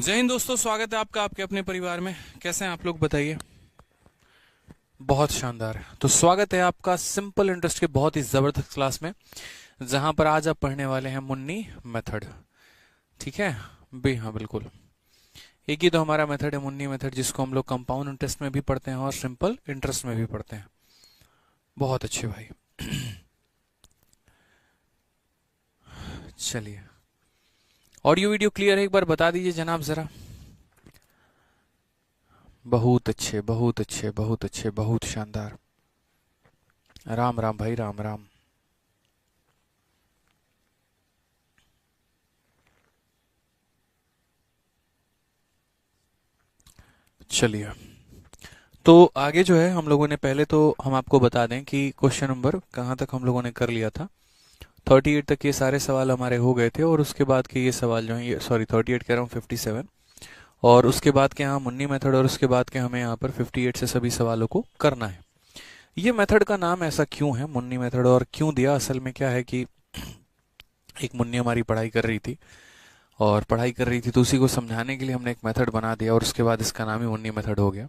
जय हिंद दोस्तों, स्वागत है आपका आपके अपने परिवार में। कैसे हैं आप लोग, बताइए। बहुत शानदार। तो स्वागत है आपका सिंपल इंटरेस्ट के बहुत ही जबरदस्त क्लास में, जहां पर आज आप पढ़ने वाले हैं मुन्नी मेथड। ठीक है भी, हाँ बिल्कुल। एक ही तो हमारा मेथड है मुन्नी मेथड, जिसको हम लोग कंपाउंड इंटरेस्ट में भी पढ़ते हैं और सिंपल इंटरेस्ट में भी पढ़ते हैं। बहुत अच्छे भाई। चलिए, ऑडियो वीडियो क्लियर है, एक बार बता दीजिए जनाब जरा। बहुत अच्छे, बहुत अच्छे, बहुत अच्छे, बहुत शानदार। राम राम भाई, राम राम। चलिए, तो आगे जो है हम लोगों ने, पहले तो हम आपको बता दें कि क्वेश्चन नंबर कहाँ तक हम लोगों ने कर लिया था। 38 तक ये सारे सवाल हमारे हो गए थे, और उसके बाद के ये सवाल जो हैं, ये सॉरी 38 कह रहा हूँ, 57। और उसके बाद के यहाँ मुन्नी मेथड, और उसके बाद के हमें यहाँ पर 58 से सभी सवालों को करना है। ये मेथड का नाम ऐसा क्यों है मुन्नी मेथड, और क्यों दिया? असल में क्या है कि एक मुन्नी हमारी पढ़ाई कर रही थी, और पढ़ाई कर रही थी तो उसी को समझाने के लिए हमने एक मेथड बना दिया, और उसके बाद इसका नाम ही मुन्नी मेथड हो गया।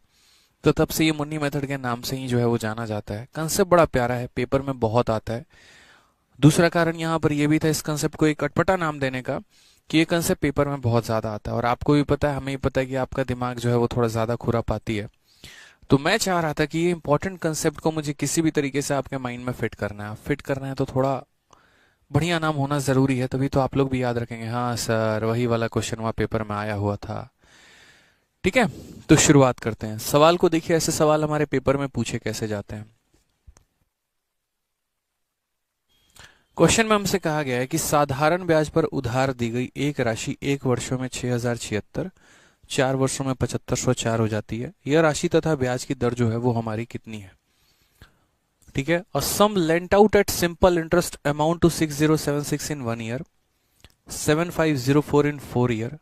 तो तब से ये मुन्नी मेथड के नाम से ही जो है वो जाना जाता है। कंसेप्ट बड़ा प्यारा है, पेपर में बहुत आता है। दूसरा कारण यहाँ पर यह भी था इस कंसेप्ट को एक अटपटा नाम देने का, कि ये कंसेप्ट पेपर में बहुत ज्यादा आता है, और आपको भी पता है, हमें भी पता है कि आपका दिमाग जो है वो थोड़ा ज्यादा खुरापाती है। तो मैं चाह रहा था कि ये इंपॉर्टेंट कंसेप्ट को मुझे किसी भी तरीके से आपके माइंड में फिट करना है। फिट करना है तो थोड़ा बढ़िया नाम होना जरूरी है, तभी तो आप लोग भी याद रखेंगे, हाँ सर वही वाला क्वेश्चन वहां पेपर में आया हुआ था। ठीक है, तो शुरुआत करते हैं। सवाल को देखिए, ऐसे सवाल हमारे पेपर में पूछे कैसे जाते हैं। क्वेश्चन में हमसे कहा गया है कि साधारण ब्याज पर उधार दी गई एक राशि एक वर्षों में 6076, 4 वर्षों में 7504 हो जाती है। यह राशि तथा ब्याज की दर जो है वो हमारी कितनी है? ठीक है। A sum lent out at simple interest amount to 6076 in 1 year, 7504 in 4 year.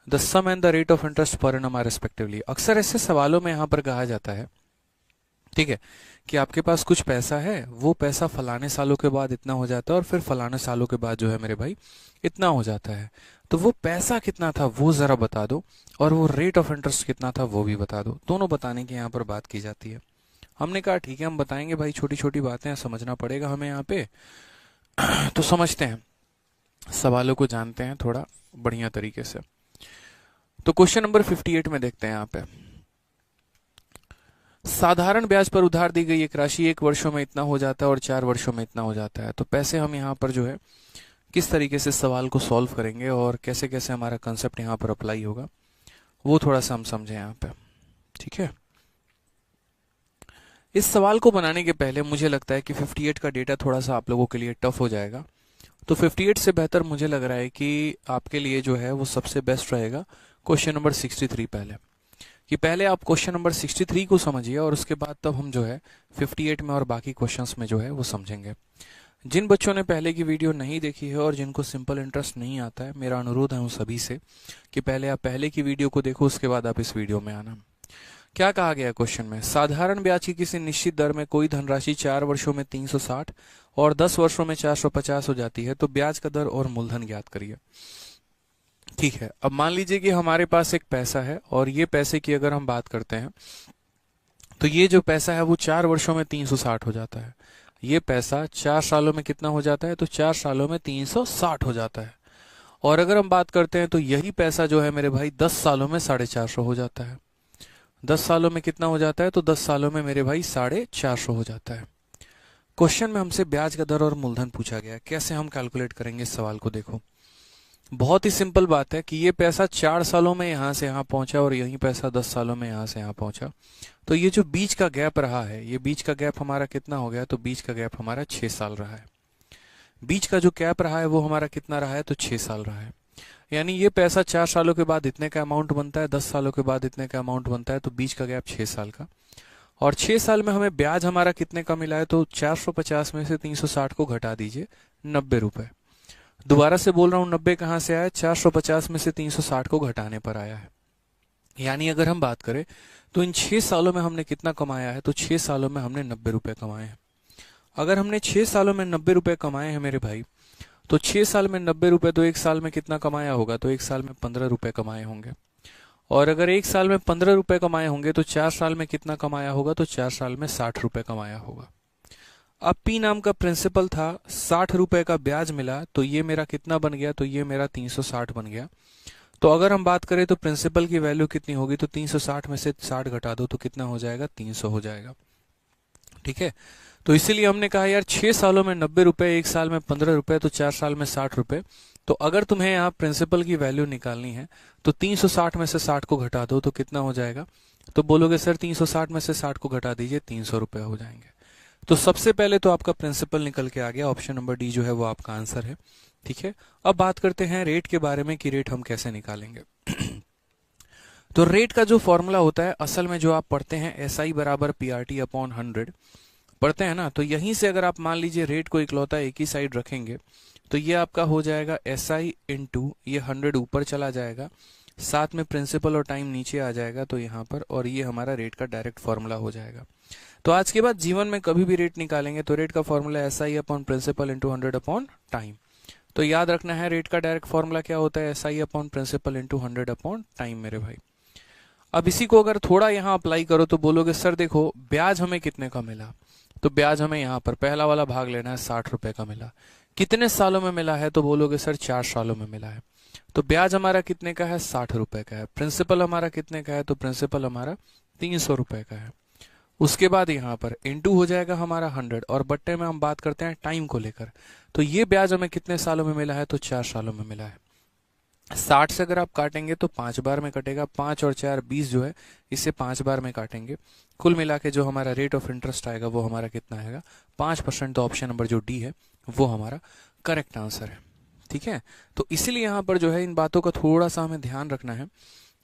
The sum and the rate of interest per annum are respectively. अक्सर ऐसे सवालों में यहां पर कहा जाता है, ठीक है, कि आपके पास कुछ पैसा है, वो पैसा फलाने सालों के बाद इतना हो जाता है, और फिर फलाने सालों के बाद जो है मेरे भाई इतना हो जाता है। तो वो पैसा कितना था वो जरा बता दो, और वो रेट ऑफ इंटरेस्ट कितना था वो भी बता दो। दोनों बताने की यहाँ पर बात की जाती है। हमने कहा ठीक है, हम बताएंगे भाई, छोटी छोटी बातें समझना पड़ेगा हमें यहाँ पे। तो समझते हैं, सवालों को जानते हैं थोड़ा बढ़िया तरीके से। तो क्वेश्चन नंबर 58 में देखते हैं यहाँ पे, साधारण ब्याज पर उधार दी गई एक राशि एक वर्षों में इतना हो जाता है और 4 वर्षों में इतना हो जाता है। तो पैसे हम यहाँ पर जो है किस तरीके से सवाल को सॉल्व करेंगे, और कैसे कैसे हमारा कंसेप्ट यहाँ पर अप्लाई होगा, वो थोड़ा सा हम समझें यहाँ पे। ठीक है, इस सवाल को बनाने के पहले मुझे लगता है कि 58 का डेटा थोड़ा सा आप लोगों के लिए टफ हो जाएगा। तो 58 से बेहतर मुझे लग रहा है कि आपके लिए जो है वो सबसे बेस्ट रहेगा क्वेश्चन नंबर 63 पहले। कि पहले आप क्वेश्चन नंबर 63 को समझिए, और उसके बाद तब हम जो है 58 में और बाकी क्वेश्चंस में जो है वो समझेंगे। जिन बच्चों ने पहले की वीडियो नहीं देखी है और जिनको सिंपल इंटरेस्ट नहीं आता है, मेरा अनुरोध है उन सभी से कि पहले आप पहले की वीडियो को देखो, उसके बाद आप इस वीडियो में आना। क्या कहा गया क्वेश्चन में? साधारण ब्याज की किसी निश्चित दर में कोई धनराशि 4 वर्षों में 360 और 10 वर्षों में 450 हो जाती है, तो ब्याज का दर और मूलधन ज्ञात करिए। ठीक है, अब मान लीजिए कि हमारे पास एक पैसा है, और ये पैसे की अगर हम बात करते हैं, तो ये जो पैसा है वो 4 वर्षों में 360 हो जाता है। ये पैसा 4 सालों में कितना हो जाता है? तो 4 सालों में 360 हो जाता है। और अगर हम बात करते हैं तो यही पैसा जो है मेरे भाई 10 सालों में 450 हो जाता है। 10 सालों में कितना हो जाता है? तो 10 सालों में मेरे भाई 450 हो जाता है। क्वेश्चन में हमसे ब्याज का दर और मूलधन पूछा गया है। कैसे हम कैलकुलेट करेंगे इस सवाल को? देखो, बहुत ही सिंपल बात है कि ये पैसा 4 सालों में यहां से यहां पहुंचा, और यही पैसा 10 सालों में यहां से यहां पहुंचा। तो ये जो बीच का गैप रहा है, ये बीच का गैप हमारा कितना हो गया? तो बीच का गैप हमारा 6 साल रहा है। बीच का जो गैप रहा है वो हमारा कितना रहा है? तो 6 साल रहा है। यानी ये पैसा 4 सालों के बाद इतने का अमाउंट बनता है, 10 सालों के बाद इतने का अमाउंट बनता है, तो बीच का गैप 6 साल का। और 6 साल में हमें ब्याज हमारा कितने का मिला है? तो 450 में से 360 को घटा दीजिए, 90 रुपए। दोबारा से बोल रहा हूं, 90 कहां से आया? 450 में से 360 को घटाने पर आया है। यानी अगर हम बात करें तो इन 6 सालों में हमने कितना कमाया है? तो 6 सालों में हमने 90 रुपए कमाए हैं। अगर हमने 6 सालों में 90 रुपए कमाए हैं मेरे भाई, तो 6 साल में 90 रुपए, तो एक साल में कितना कमाया होगा? तो एक साल में 15 रुपए कमाए होंगे। और अगर एक साल में 15 रुपए कमाए होंगे तो 4 साल में कितना कमाया होगा? तो 4 साल में 60 रुपए कमाया होगा। अब पी नाम का प्रिंसिपल था, 60 रुपए का ब्याज मिला, तो ये मेरा कितना बन गया? तो ये मेरा 360 बन गया। तो अगर हम बात करें तो प्रिंसिपल की वैल्यू कितनी होगी? तो 360 में से 60 घटा दो तो कितना हो जाएगा? 300 हो जाएगा। ठीक है, तो इसीलिए हमने कहा यार 6 सालों में 90 रुपए, एक साल में 15 रुपए, तो 4 साल में 60 रुपए। तो अगर तुम्हें यहाँ प्रिंसिपल की वैल्यू निकालनी है तो 360 में से 60 को घटा दो तो कितना हो जाएगा? तो बोलोगे सर 360 में से 60 को घटा दीजिए, 300 रुपए हो जाएंगे। तो सबसे पहले तो आपका प्रिंसिपल निकल के आ गया, ऑप्शन नंबर डी जो है वो आपका आंसर है। ठीक है, अब बात करते हैं रेट के बारे में कि रेट हम कैसे निकालेंगे। तो रेट का जो फॉर्मूला होता है, असल में जो आप पढ़ते हैं SI बराबर PRT अपॉन 100 पढ़ते हैं ना, तो यहीं से अगर आप मान लीजिए रेट को इकलौता एक ही साइड रखेंगे तो ये आपका हो जाएगा SI इंटू ये 100 ऊपर चला जाएगा, साथ में प्रिंसिपल और टाइम नीचे आ जाएगा तो यहाँ पर, और ये हमारा रेट का डायरेक्ट फॉर्मूला हो जाएगा। तो आज के बाद जीवन में कभी भी रेट निकालेंगे तो रेट का formula SI upon principal into 100 upon time. तो याद रखना है रेट का डायरेक्ट फॉर्मूला क्या होता है? SI upon principal into 100 upon time मेरे भाई। अब इसी को अगर थोड़ा यहाँ अप्लाई करो तो बोलोगे सर देखो ब्याज हमें कितने का मिला? तो ब्याज हमें यहाँ पर पहला वाला भाग लेना है, 60 रुपए का मिला। कितने सालों में मिला है? तो बोलोगे सर 4 सालों में मिला है। तो ब्याज हमारा कितने का है? 60 रुपए का है। प्रिंसिपल हमारा कितने का है? तो प्रिंसिपल हमारा 300 रुपए का है। उसके बाद यहाँ पर इंटू हो जाएगा हमारा 100, और बट्टे में हम बात करते हैं टाइम को लेकर। तो ये ब्याज हमें कितने सालों में मिला है? तो 4 सालों में मिला है। 60 से अगर आप काटेंगे तो 5 बार में कटेगा, 5 और 4 20 जो है, इसे 5 बार में काटेंगे। कुल मिला के जो हमारा रेट ऑफ इंटरेस्ट आएगा वो हमारा कितना आएगा? 5%। तो ऑप्शन नंबर जो डी है वो हमारा करेक्ट आंसर है। ठीक है, तो इसीलिए यहाँ पर जो है इन बातों का थोड़ा सा हमें ध्यान रखना है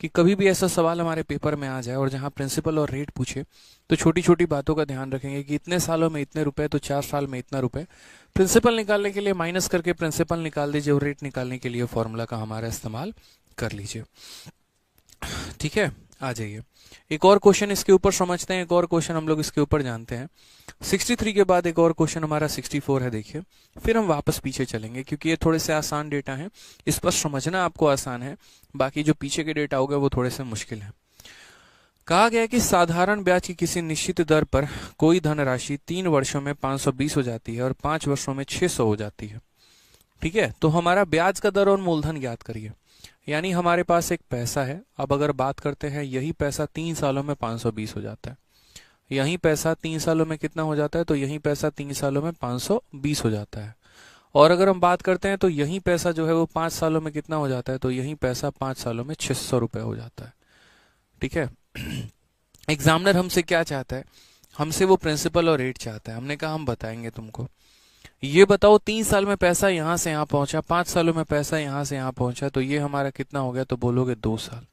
कि कभी भी ऐसा सवाल हमारे पेपर में आ जाए और जहाँ प्रिंसिपल और रेट पूछे तो छोटी छोटी बातों का ध्यान रखेंगे कि इतने सालों में इतने रुपए, तो 4 साल में इतना रुपए। प्रिंसिपल निकालने के लिए माइनस करके प्रिंसिपल निकाल दीजिए और रेट निकालने के लिए फॉर्मूला का हमारा इस्तेमाल कर लीजिए। ठीक है, आ जाइए एक और क्वेश्चन इसके ऊपर समझते हैं, एक और क्वेश्चन हम लोग इसके ऊपर जानते हैं। 63 के बाद एक और क्वेश्चन हमारा 64 है, देखिए फिर हम वापस पीछे चलेंगे क्योंकि ये थोड़े से आसान डेटा हैं, इस पर समझना आपको आसान है, बाकी जो पीछे के डेटा होगा वो थोड़े से मुश्किल है। कहा गया कि साधारण ब्याज की किसी निश्चित दर पर कोई धनराशि 3 वर्षों में 520 हो जाती है और 5 वर्षों में 600 हो जाती है। ठीक है, तो हमारा ब्याज का दर और मूलधन ज्ञात करिए। यानी हमारे पास एक पैसा है, अब अगर बात करते हैं यही पैसा 3 सालों में 520 हो जाता है, यही पैसा 3 सालों में कितना हो जाता है? तो यही पैसा 3 सालों में 520 हो जाता है। और अगर हम बात करते हैं तो यही पैसा जो है वो 5 सालों में कितना हो जाता है? तो यही पैसा 5 सालों में 600 रुपए हो जाता है। ठीक है, एग्जामिनर हमसे क्या चाहता है? हमसे वो प्रिंसिपल और रेट चाहता है। हमने कहा हम बताएंगे तुमको, ये बताओ 3 साल में पैसा यहां से यहां पहुंचा, 5 सालों में पैसा यहां से यहां पहुंचा, तो ये हमारा कितना हो गया? तो बोलोगे 2 साल।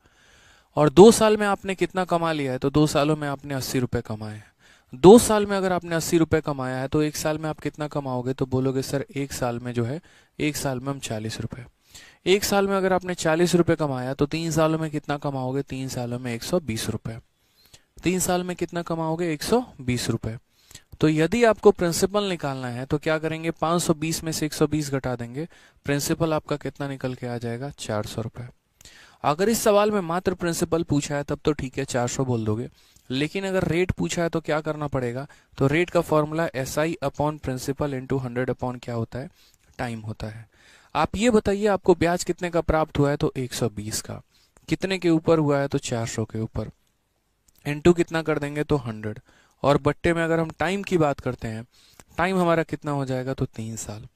और 2 साल में आपने कितना कमा लिया है? तो 2 सालों में आपने 80 रुपए कमाए हैं। 2 साल में अगर आपने 80 रुपए कमाया है तो 1 साल में आप कितना कमाओगे? तो बोलोगे सर 1 साल में जो है, 1 साल में हम 40 रुपए। 1 साल में अगर आपने 40 रुपए कमाया तो 3 सालों में कितना कमाओगे? 3 सालों में 120 रुपए। 3 साल में कितना कमाओगे? 120 रुपए। तो यदि आपको प्रिंसिपल निकालना है तो क्या करेंगे? 520 में से 120 घटा देंगे, प्रिंसिपल आपका कितना निकल के आ जाएगा? 400 रुपए। अगर इस सवाल में मात्र प्रिंसिपल पूछा है तब तो ठीक है, 400 बोल दोगे, लेकिन अगर रेट पूछा है तो क्या करना पड़ेगा? तो रेट का formula SI upon principal into 100 upon क्या होता है? टाइम होता है। आप ये बताइए आपको ब्याज कितने का प्राप्त हुआ है? तो 120 का। कितने के ऊपर हुआ है? तो 400 के ऊपर। इंटू कितना कर देंगे? तो 100। और बट्टे में अगर हम टाइम की बात करते हैं, टाइम हमारा कितना हो जाएगा? तो 3 साल।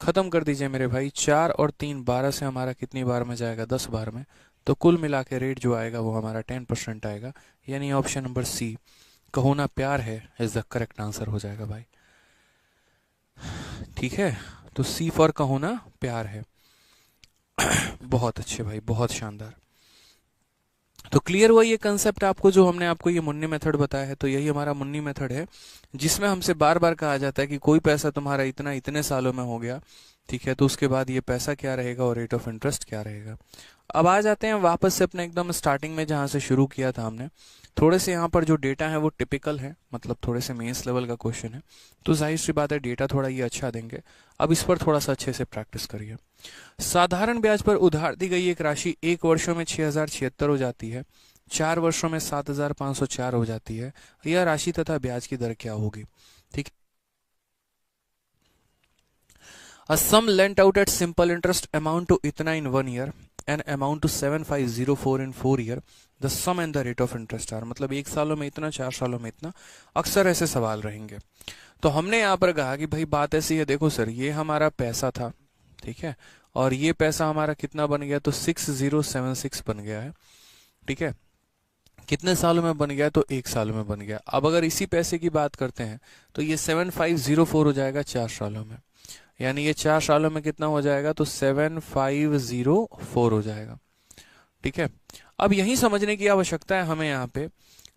खत्म कर दीजिए मेरे भाई, 4 और 3 12 से हमारा कितनी बार में जाएगा? 10 बार में। तो कुल मिला के रेट जो आएगा वो हमारा 10% आएगा, यानी ऑप्शन नंबर सी कहो ना प्यार है इज द करेक्ट आंसर हो जाएगा भाई। ठीक है, तो सी फॉर कहो ना प्यार है। बहुत अच्छे भाई, बहुत शानदार। तो क्लियर हुआ ये कंसेप्ट आपको, जो हमने आपको ये मुन्नी मेथड बताया है। तो यही हमारा मुन्नी मेथड है जिसमें हमसे बार बार कहा जाता है कि कोई पैसा तुम्हारा इतना इतने सालों में हो गया, ठीक है, तो उसके बाद ये पैसा क्या रहेगा और रेट ऑफ इंटरेस्ट क्या रहेगा। अब आ जाते हैं वापस से अपने एकदम स्टार्टिंग में जहाँ से शुरू किया था हमने। थोड़े से यहाँ पर जो डेटा है वो टिपिकल है, मतलब थोड़े से मेंस लेवल का क्वेश्चन है, तो जाहिर सी बात है डेटा थोड़ा ये अच्छा देंगे। अब इस पर थोड़ा सा अच्छे से प्रैक्टिस करिए। साधारण ब्याज पर उधार दी गई एक राशि 1 वर्षों में 6076 हो जाती है, 4 वर्षों में 7504 हो जाती है। यह राशि तथा ब्याज की दर क्या होगी। ठीक। A sum lent out at simple interest amount to इतना in 1 year and amount to 7504 in 4 year. The sum and the rate of interest are, मतलब 1 सालों में इतना, 4 सालों में इतना। अक्सर ऐसे सवाल रहेंगे। तो हमने यहाँ पर कहा कि भाई बात ऐसी है, देखो सर ये हमारा पैसा था, ठीक है, और ये पैसा हमारा कितना बन गया, तो 6076 बन गया है। ठीक है, कितने सालों में बन गया, तो 1 साल में बन गया। अब अगर इसी पैसे की बात करते हैं तो ये 7504 हो जाएगा 4 सालों में, यानी ये 4 सालों में कितना हो जाएगा, तो 7504 हो जाएगा। ठीक है, अब यही समझने की आवश्यकता है हमें यहाँ पे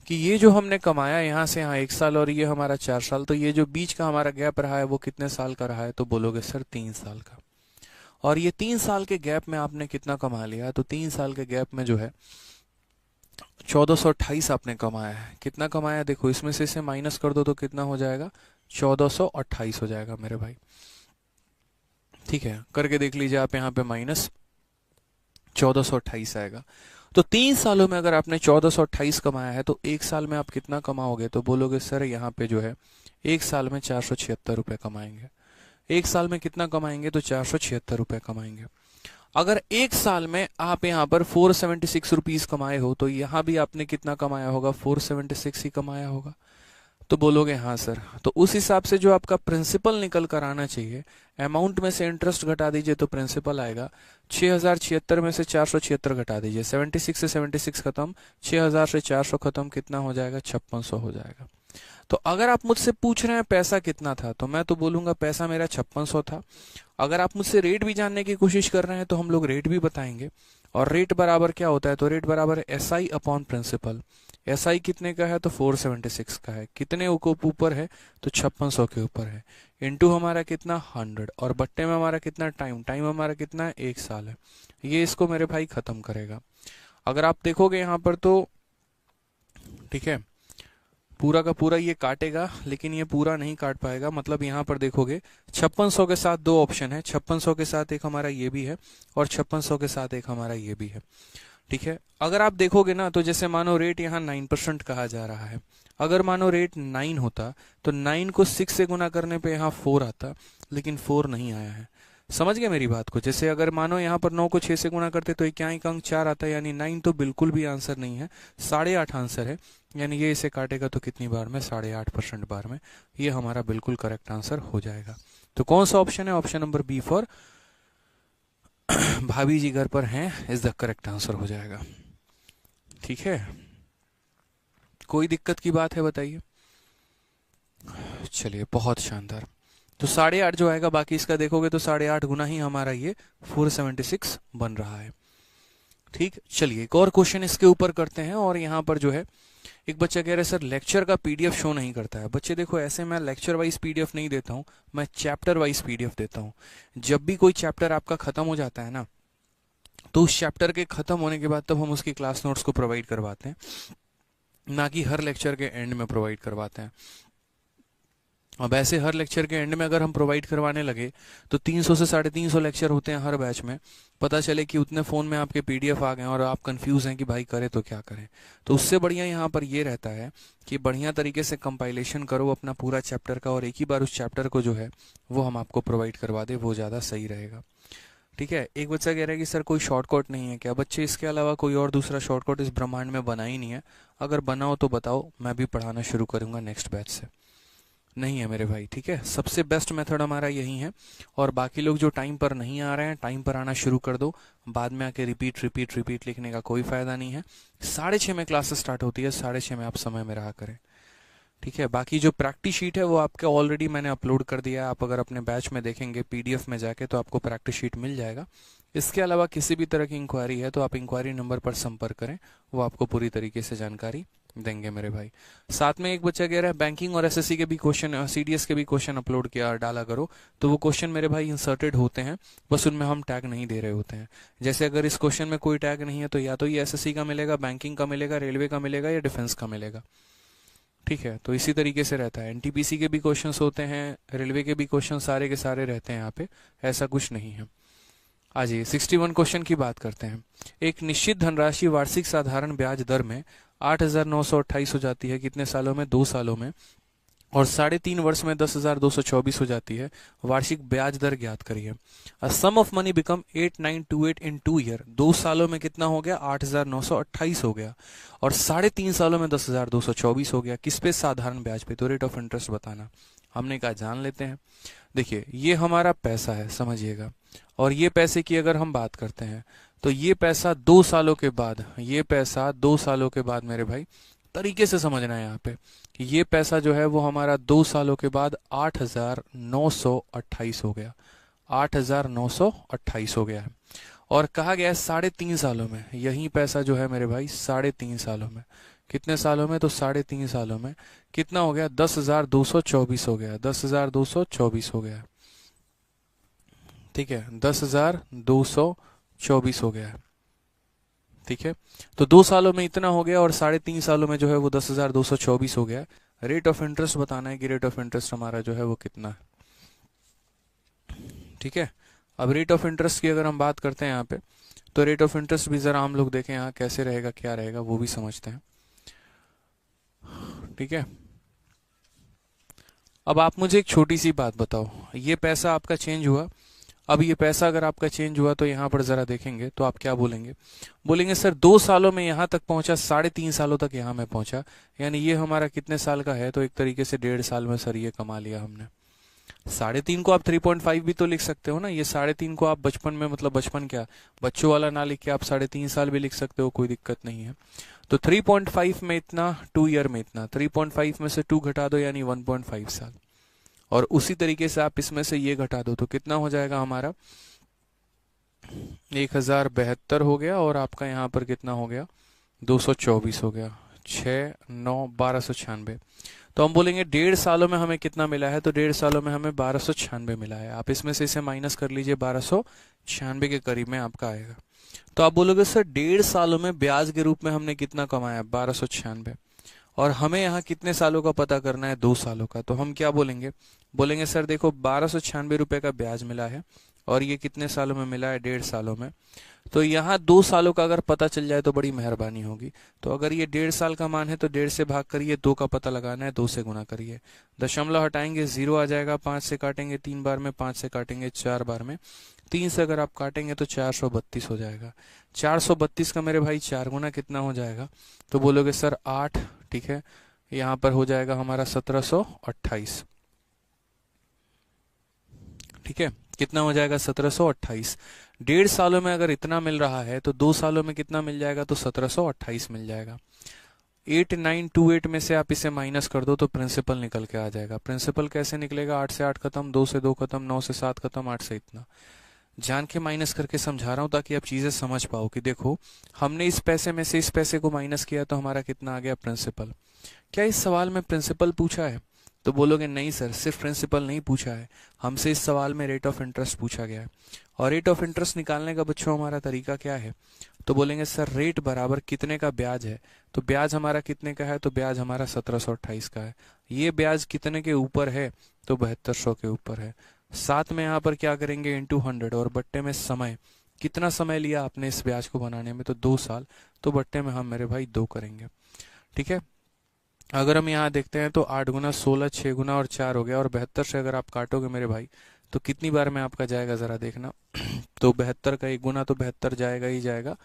कि ये जो हमने कमाया यहाँ से यहाँ 1 साल और ये हमारा 4 साल, तो ये जो बीच का हमारा गैप रहा है वो कितने साल का रहा है, तो बोलोगे सर 3 साल का। और ये 3 साल के गैप में आपने कितना कमा लिया, तो 3 साल के गैप में जो है 1428 आपने कमाया है। कितना कमाया, देखो इसमें से इसे माइनस कर दो तो कितना हो जाएगा, 1428 हो जाएगा मेरे भाई। ठीक है, करके देख लीजिए आप, यहाँ पे माइनस 1428 आएगा। तो 3 सालों में अगर आपने 1428 कमाया है तो 1 साल में आप कितना कमाओगे, तो बोलोगे सर यहाँ पे जो है 1 साल में 476 रुपए कमाएंगे। 1 साल में कितना कमाएंगे, तो 476 रुपए कमाएंगे। अगर 1 साल में आप यहाँ पर 476 रुपीज कमाए हो तो यहाँ भी आपने कितना कमाया होगा, 476 ही कमाया होगा। तो बोलोगे हाँ सर। तो उस हिसाब से जो आपका प्रिंसिपल निकल कर आना चाहिए, अमाउंट में से इंटरेस्ट घटा दीजिए तो प्रिंसिपल आएगा। 6076 में से 476 घटा दीजिए, 76 से 76 खत्म, 6000 से 400 खत्म, कितना हो जाएगा, 5600 हो जाएगा। तो अगर आप मुझसे पूछ रहे हैं पैसा कितना था, तो मैं तो बोलूंगा पैसा मेरा 5600 था। अगर आप मुझसे रेट भी जानने की कोशिश कर रहे हैं तो हम लोग रेट भी बताएंगे। और रेट बराबर क्या होता है, तो रेट बराबर SI अपॉन प्रिंसिपल। SI कितने का है, तो 476 का है। कितने ऊपर है, तो 5600 के ऊपर है। इनटू हमारा कितना 100, और बट्टे में हमारा कितना टाइम, टाइम हमारा कितना है, 1 साल है। ये इसको मेरे भाई खत्म करेगा। अगर आप देखोगे यहाँ पर तो ठीक है, पूरा का पूरा ये काटेगा, लेकिन ये पूरा नहीं काट पाएगा। मतलब यहाँ पर देखोगे 5600 के साथ 2 ऑप्शन है, 5600 के साथ एक हमारा ये भी है और 5600 के साथ एक हमारा ये भी है। ठीक है, अगर आप देखोगे ना, तो जैसे मानो रेट यहाँ 9% कहा जा रहा है। अगर मानो रेट 9 होता तो 9 को 6 से गुना करने पे यहाँ 4 आता, लेकिन 4 नहीं आया है। समझ गए मेरी बात को। जैसे अगर मानो यहाँ पर 9 को 6 से गुना करते तो इक्याई का अंक 4 आता है, यानी 9 तो बिल्कुल भी आंसर नहीं है, 8.5 आंसर है। यानी ये इसे काटेगा तो कितनी बार में, 8.5% बार में। ये हमारा बिल्कुल करेक्ट आंसर हो जाएगा। तो कौन सा ऑप्शन है, ऑप्शन नंबर बी फॉर भाभी जी घर पर हैं इज द करेक्ट आंसर हो जाएगा। ठीक है, कोई दिक्कत की बात है बताइए। चलिए बहुत शानदार। तो 8.5 जो आएगा, बाकी इसका देखोगे तो 8.5 गुना ही हमारा ये 476 बन रहा है। ठीक, चलिए एक और क्वेश्चन इसके ऊपर करते हैं। और यहाँ पर जो है एक बच्चा कह रहा है सर लेक्चर का PDF शो नहीं करता है। बच्चे देखो, ऐसे मैं लेक्चर वाइज PDF नहीं देता हूँ, मैं चैप्टर वाइज PDF देता हूँ। जब भी कोई चैप्टर आपका खत्म हो जाता है ना, तो उस चैप्टर के खत्म होने के बाद तब हम उसकी क्लास नोट्स को प्रोवाइड करवाते हैं, ना कि हर लेक्चर के एंड में प्रोवाइड करवाते हैं। अब ऐसे हर लेक्चर के एंड में अगर हम प्रोवाइड करवाने लगे तो 300 से 350 लेक्चर होते हैं हर बैच में। पता चले कि उतने फ़ोन में आपके PDF आ गए और आप कंफ्यूज हैं कि भाई करें तो क्या करें। तो उससे बढ़िया यहाँ पर ये रहता है कि बढ़िया तरीके से कंपाइलेशन करो अपना पूरा चैप्टर का, और एक ही बार उस चैप्टर को जो है वो हम आपको प्रोवाइड करवा दें, वो ज़्यादा सही रहेगा। ठीक है, एक बच्चा कह रहा है कि सर कोई शॉर्टकट नहीं है क्या। बच्चे इसके अलावा कोई और दूसरा शॉर्टकट इस ब्रह्मांड में बना ही नहीं है। अगर बना हो तो बताओ, मैं भी पढ़ाना शुरू करूँगा नेक्स्ट बैच से। नहीं है मेरे भाई। ठीक है, सबसे बेस्ट मेथड हमारा यही है। और बाकी लोग जो टाइम पर नहीं आ रहे हैं, टाइम पर आना शुरू कर दो। बाद में आके रिपीट रिपीट रिपीट लिखने का कोई फायदा नहीं है। 6:30 में क्लासेस स्टार्ट होती है, 6:30 में आप समय में रहा करें। ठीक है, बाकी जो प्रैक्टिस शीट है वो आपके ऑलरेडी मैंने अपलोड कर दिया है। आप अगर अपने बैच में देखेंगे PDF में जाके तो आपको प्रैक्टिस शीट मिल जाएगा। इसके अलावा किसी भी तरह की इंक्वायरी है तो आप इंक्वायरी नंबर पर संपर्क करें, वो आपको पूरी तरीके से जानकारी देंगे मेरे भाई। साथ में एक बच्चा कह रहा है बैंकिंग और एसएससी के भी क्वेश्चन, सीडीएस के भी क्वेश्चन अपलोड किया डाला करो, तो वो क्वेश्चन मेरे भाई इंसर्टेड होते हैं, बस उनमें हम टैग नहीं दे रहे होते हैं। जैसे अगर इस क्वेश्चन में कोई टैग नहीं है तो या तो ये एसएससी का मिलेगा, बैंकिंग का मिलेगा, रेलवे का मिलेगा या डिफेंस का मिलेगा। ठीक है, तो इसी तरीके से रहता है। एनटीपीसी के भी क्वेश्चंस होते हैं, रेलवे के भी क्वेश्चन सारे के सारे रहते हैं यहाँ पे, ऐसा कुछ नहीं है। आज ये 61 क्वेश्चन की बात करते हैं। एक निश्चित धनराशि वार्षिक साधारण ब्याज दर में 8,928 हो जाती है, कितने सालों में? 2 सालों में। और 3.5 वर्ष में 10,224 हो जाती है। वार्षिक ब्याज दर ज्ञात करिए। A sum of money become 8,928 in 2 year. 2 सालों में कितना हो गया? 8,928 हो गया। और 3.5 सालों में 10,224 हो गया। किस पे? साधारण ब्याज पे। तो रेट ऑफ इंटरेस्ट बताना। हमने कहा जान लेते हैं। देखिए ये हमारा पैसा है, समझिएगा। और ये पैसे की अगर हम बात करते हैं तो ये पैसा 2 सालों के बाद, ये पैसा 2 सालों के बाद मेरे भाई तरीके से समझना है यहाँ पे कि ये पैसा जो है वो हमारा 2 सालों के बाद 8,928 हो गया। 8,928 हो गया है। और कहा गया है 3.5 सालों में यही पैसा जो है मेरे भाई 3.5 सालों में, कितने सालों में? तो 3.5 सालों में कितना हो गया? 10,224 हो गया। 10,224 हो गया। ठीक है, 10,224 हो गया है। ठीक है, तो 2 सालों में इतना हो गया और 3.5 सालों में जो है वो 10,224 हो गया। रेट ऑफ इंटरेस्ट बताना है कि रेट ऑफ इंटरेस्ट हमारा जो है वो कितना है। ठीक है, अब रेट ऑफ इंटरेस्ट की अगर हम बात करते हैं यहाँ पे, तो रेट ऑफ इंटरेस्ट भी जरा हम लोग देखें यहाँ कैसे रहेगा, क्या रहेगा, वो भी समझते हैं। ठीक है, अब आप मुझे एक छोटी सी बात बताओ, ये पैसा आपका चेंज हुआ। अब ये पैसा अगर आपका चेंज हुआ तो यहाँ पर जरा देखेंगे तो आप क्या बोलेंगे? बोलेंगे सर 2 सालों में यहाँ तक पहुंचा, 3.5 सालों तक यहाँ में पहुंचा, यानी ये हमारा कितने साल का है? तो एक तरीके से 1.5 साल में सर ये कमा लिया हमने। 3.5 को आप 3.5 भी तो लिख सकते हो ना। ये 3.5 को आप बचपन में, मतलब बचपन क्या, बच्चों वाला ना लिख के आप 3.5 साल भी लिख सकते हो, कोई दिक्कत नहीं है। तो 3.5 में इतना, 2 ईयर में इतना, 3.5 में से 2 घटा दो यानी 1.5 साल। और उसी तरीके से आप इसमें से ये घटा दो तो कितना हो जाएगा हमारा? 1,072 हो गया। और आपका यहाँ पर कितना हो गया? 224 हो गया। 6, 9, 1296। तो हम बोलेंगे 1.5 सालों में हमें कितना मिला है? तो 1.5 सालों में हमें 1296 मिला है। आप इसमें से इसे माइनस कर लीजिए, 1296 के करीब में आपका आएगा। तो आप बोलोगे सर 1.5 सालों में ब्याज के रूप में हमने कितना कमाया? 1296। और हमें यहाँ कितने सालों का पता करना है? 2 सालों का। तो हम क्या बोलेंगे? बोलेंगे सर देखो 1296 रुपए का ब्याज मिला है और ये कितने सालों में मिला है? 1.5 सालों में। तो यहाँ 2 सालों का अगर पता चल जाए तो बड़ी मेहरबानी होगी। तो अगर ये 1.5 साल का मान है तो 1.5 से भाग करिए, 2 का पता लगाना है, 2 से गुना करिए, दशमलव हटाएंगे 0 आ जाएगा, 5 से काटेंगे 3 बार में, 5 से काटेंगे 4 बार में, 3 से अगर आप काटेंगे तो 432 हो जाएगा। 432 का मेरे भाई 4 गुना कितना हो जाएगा? तो बोलोगे सर 8। ठीक है, यहाँ पर हो जाएगा हमारा 1728। ठीक है, कितना हो जाएगा? 1728। 1.5 सालों में अगर इतना मिल रहा है तो 2 सालों में कितना मिल जाएगा? तो 1728 मिल जाएगा। 8928 में से आप इसे माइनस कर दो तो प्रिंसिपल निकल के आ जाएगा। प्रिंसिपल कैसे निकलेगा? 8 से 8 खत्म, 2 से 2 खत्म, 9 से 7 खत्म, 8 से इतना। जान के माइनस करके समझा रहा हूं ताकि आप चीजें समझ पाओ कि देखो हमने इस पैसे में से इस पैसे को माइनस किया तो हमारा कितना आ गया? प्रिंसिपल। क्या इस सवाल में प्रिंसिपल पूछा है? तो बोलोगे नहीं सर, सिर्फ प्रिंसिपल नहीं पूछा है, हमसे इस सवाल में रेट ऑफ इंटरेस्ट पूछा गया है। और रेट ऑफ इंटरेस्ट निकालने का बच्चों हमारा तरीका क्या है? तो बोलेंगे सर रेट बराबर कितने का ब्याज है? तो ब्याज हमारा कितने का है? तो ब्याज हमारा 1728 का है। ये ब्याज कितने के ऊपर है? तो 7200 के ऊपर है। साथ में यहाँ पर क्या करेंगे? इंटू 100। और बट्टे में समय, कितना समय लिया आपने इस ब्याज को बनाने में? तो 2 साल। तो बट्टे में हम मेरे भाई 2 करेंगे। ठीक है, अगर हम यहाँ देखते हैं तो 8 गुना 16, 6 गुना और 4 हो गया। और 72 से अगर आप काटोगे मेरे भाई तो कितनी बार में आपका जाएगा जरा देखना। तो 72 का 1 गुना तो 72 जाएगा ही जाएगा।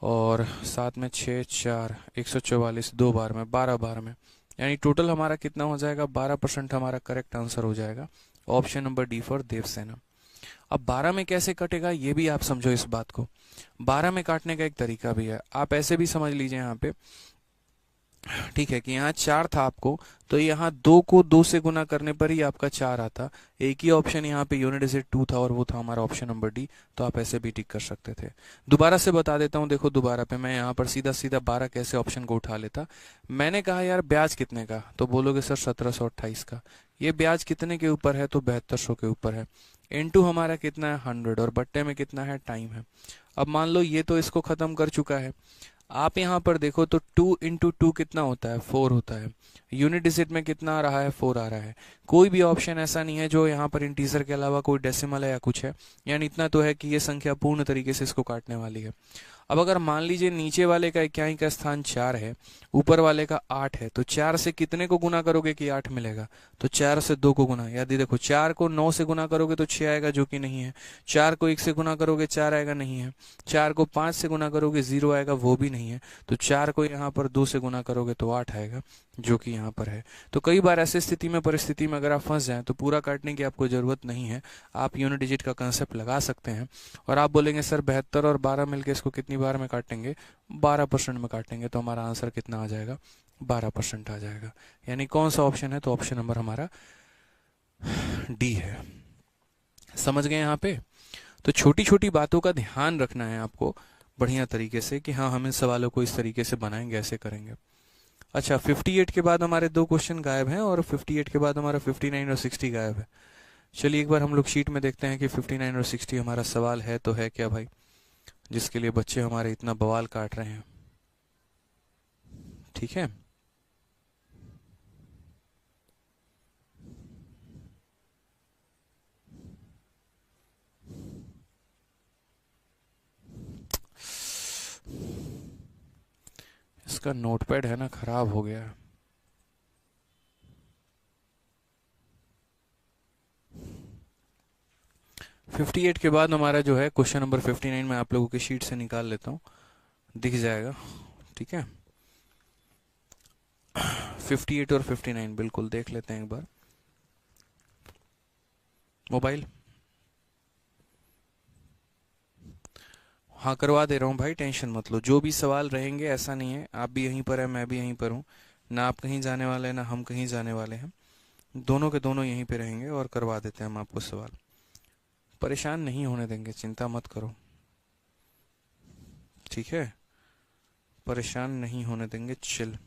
और साथ में 6, 4, 144, 2 बार में, 12 बार में, यानी टोटल हमारा कितना हो जाएगा? 12% हमारा करेक्ट आंसर हो जाएगा। Option number D for Devasena. अब 12 में कैसे कटेगा ये भी आप समझो इस बात को। 12 में काटने का एक तरीका भी है, आप ऐसे भी समझ लीजिए यहाँ पे ठीक है, कि यहाँ 4 था आपको, तो यहाँ 2 को 2 से गुना करने पर ही आपका 4 आता। एक ही ऑप्शन यहाँ पे यूनिट डिजिट 2 था और वो था हमारा ऑप्शन नंबर डी, तो आप ऐसे भी टिक कर सकते थे। दोबारा से बता देता हूँ, देखो दोबारा पे मैं यहाँ पर सीधा सीधा 12 कैसे ऑप्शन को उठा लेता। मैंने कहा यार ब्याज कितने का, तो बोलोगे सर 1728 का। ये ब्याज कितने के ऊपर है, तो 7200 के ऊपर है। इनटू हमारा कितना है 100, और बट्टे में कितना है टाइम है। अब मान लो ये तो इसको खत्म कर चुका है। आप यहाँ पर देखो तो 2 × 2 कितना होता है, 4 होता है। यूनिट डिजिट में कितना आ रहा है, 4 आ रहा है। कोई भी ऑप्शन ऐसा नहीं है जो यहाँ पर इंटीजर के अलावा कोई डेसिमल है या कुछ है, यानी इतना तो है कि ये संख्या पूर्ण तरीके से इसको काटने वाली है। अब अगर मान लीजिए नीचे वाले का इक्याई का स्थान 4 है, ऊपर वाले का 8 है, तो 4 से कितने को गुना करोगे कि 8 मिलेगा, तो 4 से 2 को गुना। यदि देखो 4 को 9 से गुना करोगे तो 6 आएगा, जो कि नहीं है। 4 को 1 से गुना करोगे 4 आएगा, नहीं है। 4 को 5 से गुना करोगे 0 आएगा, वो भी नहीं है। तो 4 को यहाँ पर 2 से गुना करोगे तो 8 आएगा, जो कि यहाँ पर है। तो कई बार ऐसी स्थिति में परिस्थिति में अगर आप फंस जाएं तो पूरा काटने की आपको जरूरत नहीं है, आप यूनिट डिजिट का कंसेप्ट लगा सकते हैं। और आप बोलेंगे सर 72 और 12 मिलकर इसको कितनी बार में काटेंगे, 12% में काटेंगे, तो हमारा आंसर कितना आ जाएगा, 12% आ जाएगा। यानी कौन सा ऑप्शन है, तो ऑप्शन नंबर हमारा डी है। समझ गए यहाँ पे। तो छोटी छोटी बातों का ध्यान रखना है आपको बढ़िया तरीके से, कि हाँ हम इन सवालों को इस तरीके से बनाएंगे, ऐसे करेंगे। अच्छा, 58 के बाद हमारे 2 क्वेश्चन गायब हैं, और 58 के बाद हमारा 59 और 60 गायब है। चलिए एक बार हम लोग शीट में देखते हैं कि 59 और 60 हमारा सवाल है तो है क्या भाई, जिसके लिए बच्चे हमारे इतना बवाल काट रहे हैं। ठीक है, इसका नोटपैड है ना खराब हो गया है। फिफ्टी एट के बाद हमारा जो है क्वेश्चन नंबर 59 में आप लोगों की शीट से निकाल लेता हूँ, दिख जाएगा। ठीक है, 58 और 59 बिल्कुल देख लेते हैं एक बार। मोबाइल, हाँ करवा दे रहा हूँ भाई, टेंशन मत लो। जो भी सवाल रहेंगे, ऐसा नहीं है आप भी यहीं पर है मैं भी यहीं पर हूँ, ना आप कहीं जाने वाले हैं ना हम कहीं जाने वाले हैं, दोनों के दोनों यहीं पे रहेंगे और करवा देते हैं हम आपको सवाल। परेशान नहीं होने देंगे, चिंता मत करो। ठीक है, परेशान नहीं होने देंगे, चिल।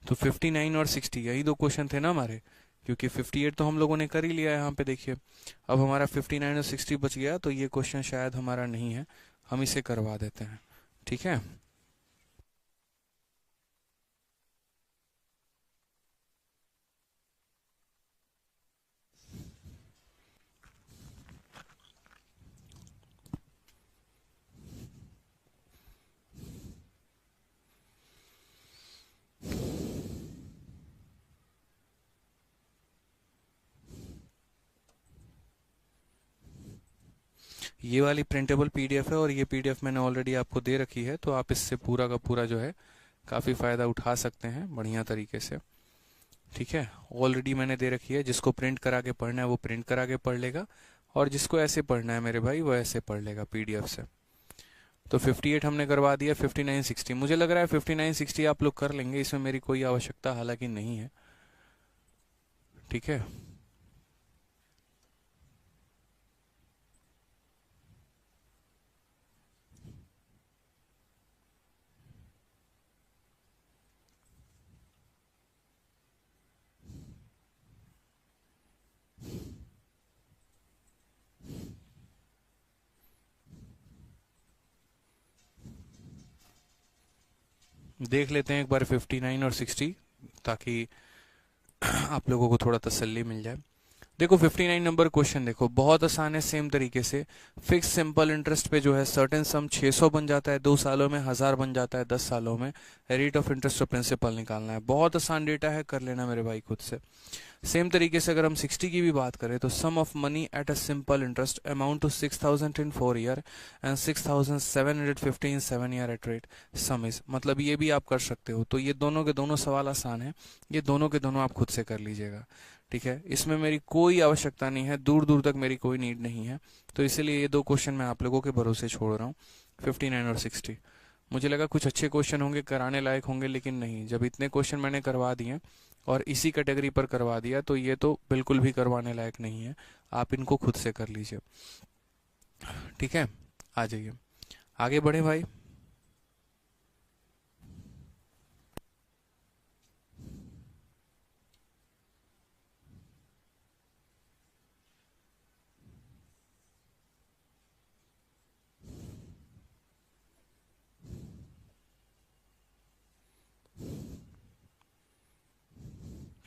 तो 59 और 60 यही 2 क्वेश्चन थे ना हमारे, क्योंकि 58 तो हम लोगों ने कर ही लिया है यहाँ पे देखिए। अब हमारा 59 और 60 बच गया, तो ये क्वेश्चन शायद हमारा नहीं है, हम इसे करवा देते हैं। ठीक है, ये वाली प्रिंटेबल पीडीएफ है और ये पीडीएफ मैंने ऑलरेडी आपको दे रखी है, तो आप इससे पूरा का पूरा जो है काफ़ी फ़ायदा उठा सकते हैं बढ़िया तरीके से। ठीक है, ऑलरेडी मैंने दे रखी है, जिसको प्रिंट करा के पढ़ना है वो प्रिंट करा के पढ़ लेगा, और जिसको ऐसे पढ़ना है मेरे भाई वो ऐसे पढ़ लेगा पीडीएफ से। तो 58 हमने करवा दिया, 59 60 मुझे लग रहा है 59 60 आप लोग कर लेंगे, इसमें मेरी कोई आवश्यकता हालांकि नहीं है। ठीक है, देख लेते हैं एक बार 59 और 60, ताकि आप लोगों को थोड़ा तसल्ली मिल जाए। देखो 59 नंबर क्वेश्चन देखो, बहुत आसान है। सेम तरीके से फिक्स सिंपल इंटरेस्ट पे जो है सर्टेन सम 600 बन जाता है 2 सालों में, 1000 बन जाता है 10 सालों में। रेट ऑफ इंटरेस्ट और प्रिंसिपल निकालना है। बहुत आसान डेटा है, कर लेना मेरे भाई खुद से। सेम तरीके से अगर हम 60 की भी बात करें तो sum of money at a simple interest amount to 6000 in 4 year and 6750 in 7 year at rate sum is, मतलब ये भी आप कर सकते हो। तो ये दोनों के दोनों सवाल आसान है, ये दोनों के दोनों आप खुद से कर लीजिएगा। ठीक है, इसमें मेरी कोई आवश्यकता नहीं है, दूर दूर तक मेरी कोई नीड नहीं है, तो इसीलिए ये दो क्वेश्चन मैं आप लोगों के भरोसे छोड़ रहा हूँ, 59 और 60। मुझे लगा कुछ अच्छे क्वेश्चन होंगे, कराने लायक होंगे, लेकिन नहीं, जब इतने क्वेश्चन मैंने करवा दिए और इसी कैटेगरी पर करवा दिया तो ये तो बिल्कुल भी करवाने लायक नहीं है, आप इनको खुद से कर लीजिए। ठीक है, आ जाइए आगे बढ़े भाई।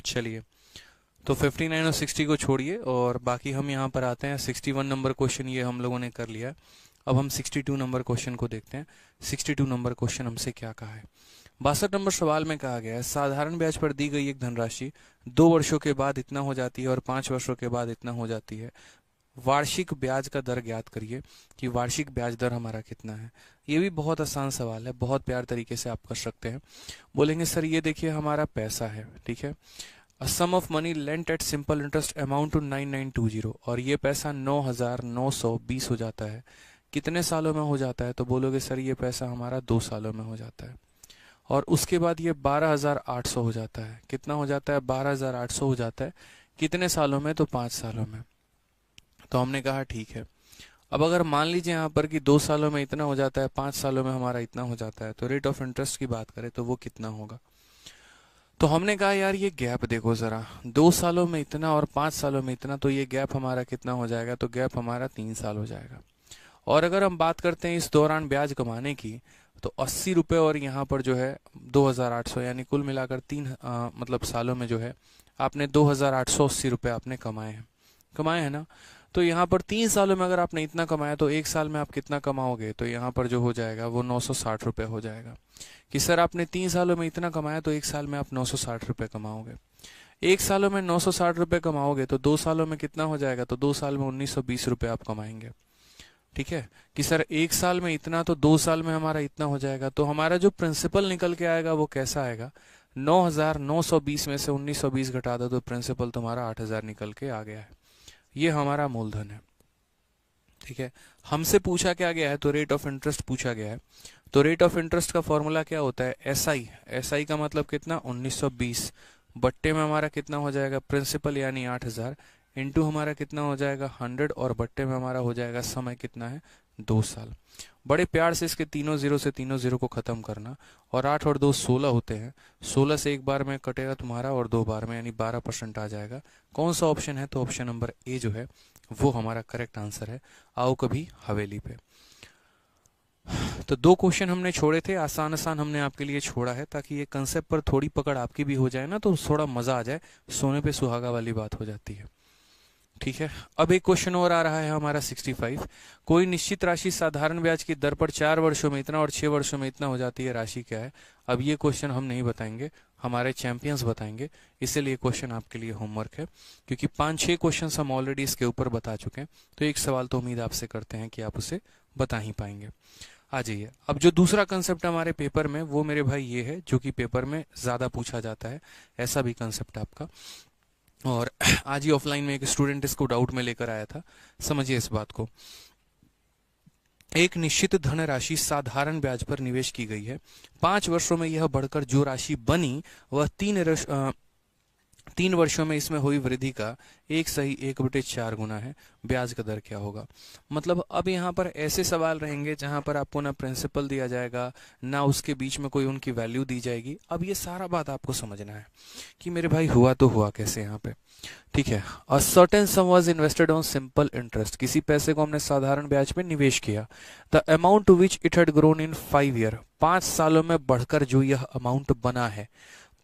चलिए, तो 59 और 60 को छोड़िए और बाकी हम यहाँ पर आते हैं 61 नंबर क्वेश्चन, ये हम लोगों ने कर लिया। अब हम 62 नंबर क्वेश्चन को देखते हैं। 62 नंबर क्वेश्चन हमसे क्या कहा है। 62 नंबर सवाल में कहा गया है साधारण ब्याज पर दी गई एक धनराशि 2 वर्षों के बाद इतना हो जाती है और 5 वर्षों के बाद इतना हो जाती है, वार्षिक ब्याज का दर ज्ञात करिए कि वार्षिक ब्याज दर हमारा कितना है। ये भी बहुत आसान सवाल है, बहुत प्यार तरीके से आप कर सकते हैं। बोलेंगे सर ये देखिए हमारा पैसा है, ठीक है, a sum of money lent at simple interest amount to 9920, और ये पैसा 9920 हो जाता है, कितने सालों में हो जाता है। तो बोलोगे सर ये पैसा हमारा 2 सालों में हो जाता है, और उसके बाद ये 12800 हो जाता है, कितना हो जाता है, 12800 हो जाता है, कितने सालों में, तो 5 सालों में। तो हमने कहा ठीक है। अब अगर मान लीजिए यहाँ पर कि 2 सालों में इतना हो जाता है, 5 सालों में हमारा इतना हो जाता है, तो रेट ऑफ इंटरेस्ट की बात करें तो वो कितना होगा। तो हमने कहा यार ये गैप देखो जरा, 2 सालों में इतना और 5 सालों में इतना, तो ये गैप हमारा कितना हो जाएगा, तो गैप हमारा 3 साल हो जाएगा। और अगर हम बात करते हैं इस दौरान ब्याज कमाने की, तो 80 रुपये और यहाँ पर जो है 2800, यानी कुल मिलाकर मतलब सालों में जो है आपने 2880 रुपये आपने कमाए हैं ना। तो यहाँ पर 3 सालों में अगर आपने इतना कमाया तो 1 साल में आप कितना कमाओगे, तो यहाँ पर जो हो जाएगा वो 960 रुपये हो जाएगा। कि सर आपने 3 सालों में इतना कमाया तो 1 साल में आप 960 रुपये कमाओगे। 1 सालों में 960 रुपये कमाओगे तो 2 सालों में कितना हो जाएगा, तो 2 साल में 1920 रुपये आप कमाएंगे। ठीक है, कि सर 1 साल में इतना तो 2 साल में हमारा इतना हो जाएगा। तो हमारा जो प्रिंसिपल निकल के आएगा वो कैसा आएगा, 9920 में से 1920 घटा दो तो प्रिंसिपल तुम्हारा 8000 निकल के आ गया है। ये हमारा मूलधन है। ठीक है, हमसे पूछा क्या गया है, तो रेट ऑफ इंटरेस्ट पूछा गया है। तो रेट ऑफ इंटरेस्ट का फॉर्मूला क्या होता है, एसआई। एसआई का मतलब कितना, 1920 बट्टे में हमारा कितना हो जाएगा, प्रिंसिपल यानी 8000 इंटू हमारा कितना हो जाएगा 100, और बट्टे में हमारा हो जाएगा समय कितना है, 2 साल। बड़े प्यार से इसके तीनों जीरो से तीनों जीरो को खत्म करना, और 8 और 2 16 होते हैं, 16 से एक बार में कटेगा तुम्हारा और 2 बार में, यानी 12% आ जाएगा। कौन सा ऑप्शन है, तो ऑप्शन नंबर ए जो है वो हमारा करेक्ट आंसर है। आओ कभी हवेली पे। तो 2 क्वेश्चन हमने छोड़े थे, आसान आसान हमने आपके लिए छोड़ा है ताकि ये कंसेप्ट पर थोड़ी पकड़ आपकी भी हो जाए ना, तो थोड़ा मजा आ जाए, सोने पे सुहागा वाली बात हो जाती है। ठीक है, अब एक क्वेश्चन और आ रहा है हमारा 65। कोई निश्चित राशि साधारण ब्याज की दर पर 4 वर्षों में इतना और 6 वर्षों में इतना हो जाती है, राशि क्या है। अब ये क्वेश्चन हम नहीं बताएंगे, हमारे चैंपियंस बताएंगे, इसीलिए क्वेश्चन आपके लिए होमवर्क है, क्योंकि 5-6 क्वेश्चन हम ऑलरेडी इसके ऊपर बता चुके हैं। तो एक सवाल तो उम्मीद आपसे करते हैं कि आप उसे बता ही पाएंगे। आ जाइए, अब जो दूसरा कंसेप्ट हमारे पेपर में, वो मेरे भाई ये है जो कि पेपर में ज्यादा पूछा जाता है, ऐसा भी कंसेप्ट आपका। और आज ही ऑफलाइन में एक स्टूडेंट इसको डाउट में लेकर आया था, समझिए इस बात को। एक निश्चित धनराशि साधारण ब्याज पर निवेश की गई है, 5 वर्षों में यह बढ़कर जो राशि बनी वह 3 वर्षों में इसमें हुई वृद्धि का 1/4 गुना है, ब्याज का दर क्या होगा। मतलब अब यहाँ पर ऐसे सवाल रहेंगे जहां पर आपको ना प्रिंसिपल दिया जाएगा, ना उसके बीच में कोई उनकी वैल्यू दी जाएगी। अब ये सारा बात आपको समझना है कि मेरे भाई हुआ तो हुआ कैसे यहाँ पे। ठीक है, a certain sum was invested on simple interest, किसी पैसे को हमने साधारण ब्याज पे निवेश किया। The amount to which it had grown in 5 year, 5 सालों में बढ़कर जो यह अमाउंट बना है,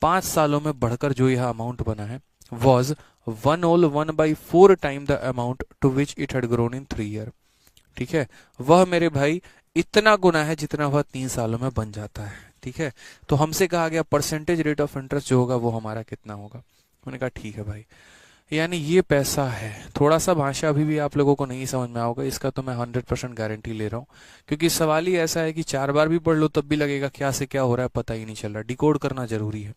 5 सालों में बढ़कर जो यह अमाउंट बना है, was 1/4 time the amount to which it had grown in 3 year. ठीक है, वह मेरे भाई इतना गुना है जितना वह 3 सालों में बन जाता है। ठीक है, तो हमसे कहा गया परसेंटेज रेट ऑफ इंटरेस्ट जो होगा वो हमारा कितना होगा, मैंने कहा ठीक है भाई, यानी ये पैसा है। थोड़ा सा भाषा अभी भी आप लोगों को नहीं समझ में आओगे, इसका तो मैं 100% गारंटी ले रहा हूँ, क्योंकि सवाल ही ऐसा है कि 4 बार भी पढ़ लो तब भी लगेगा क्या से क्या हो रहा है पता ही नहीं चल रहा, डिकोड करना जरूरी है।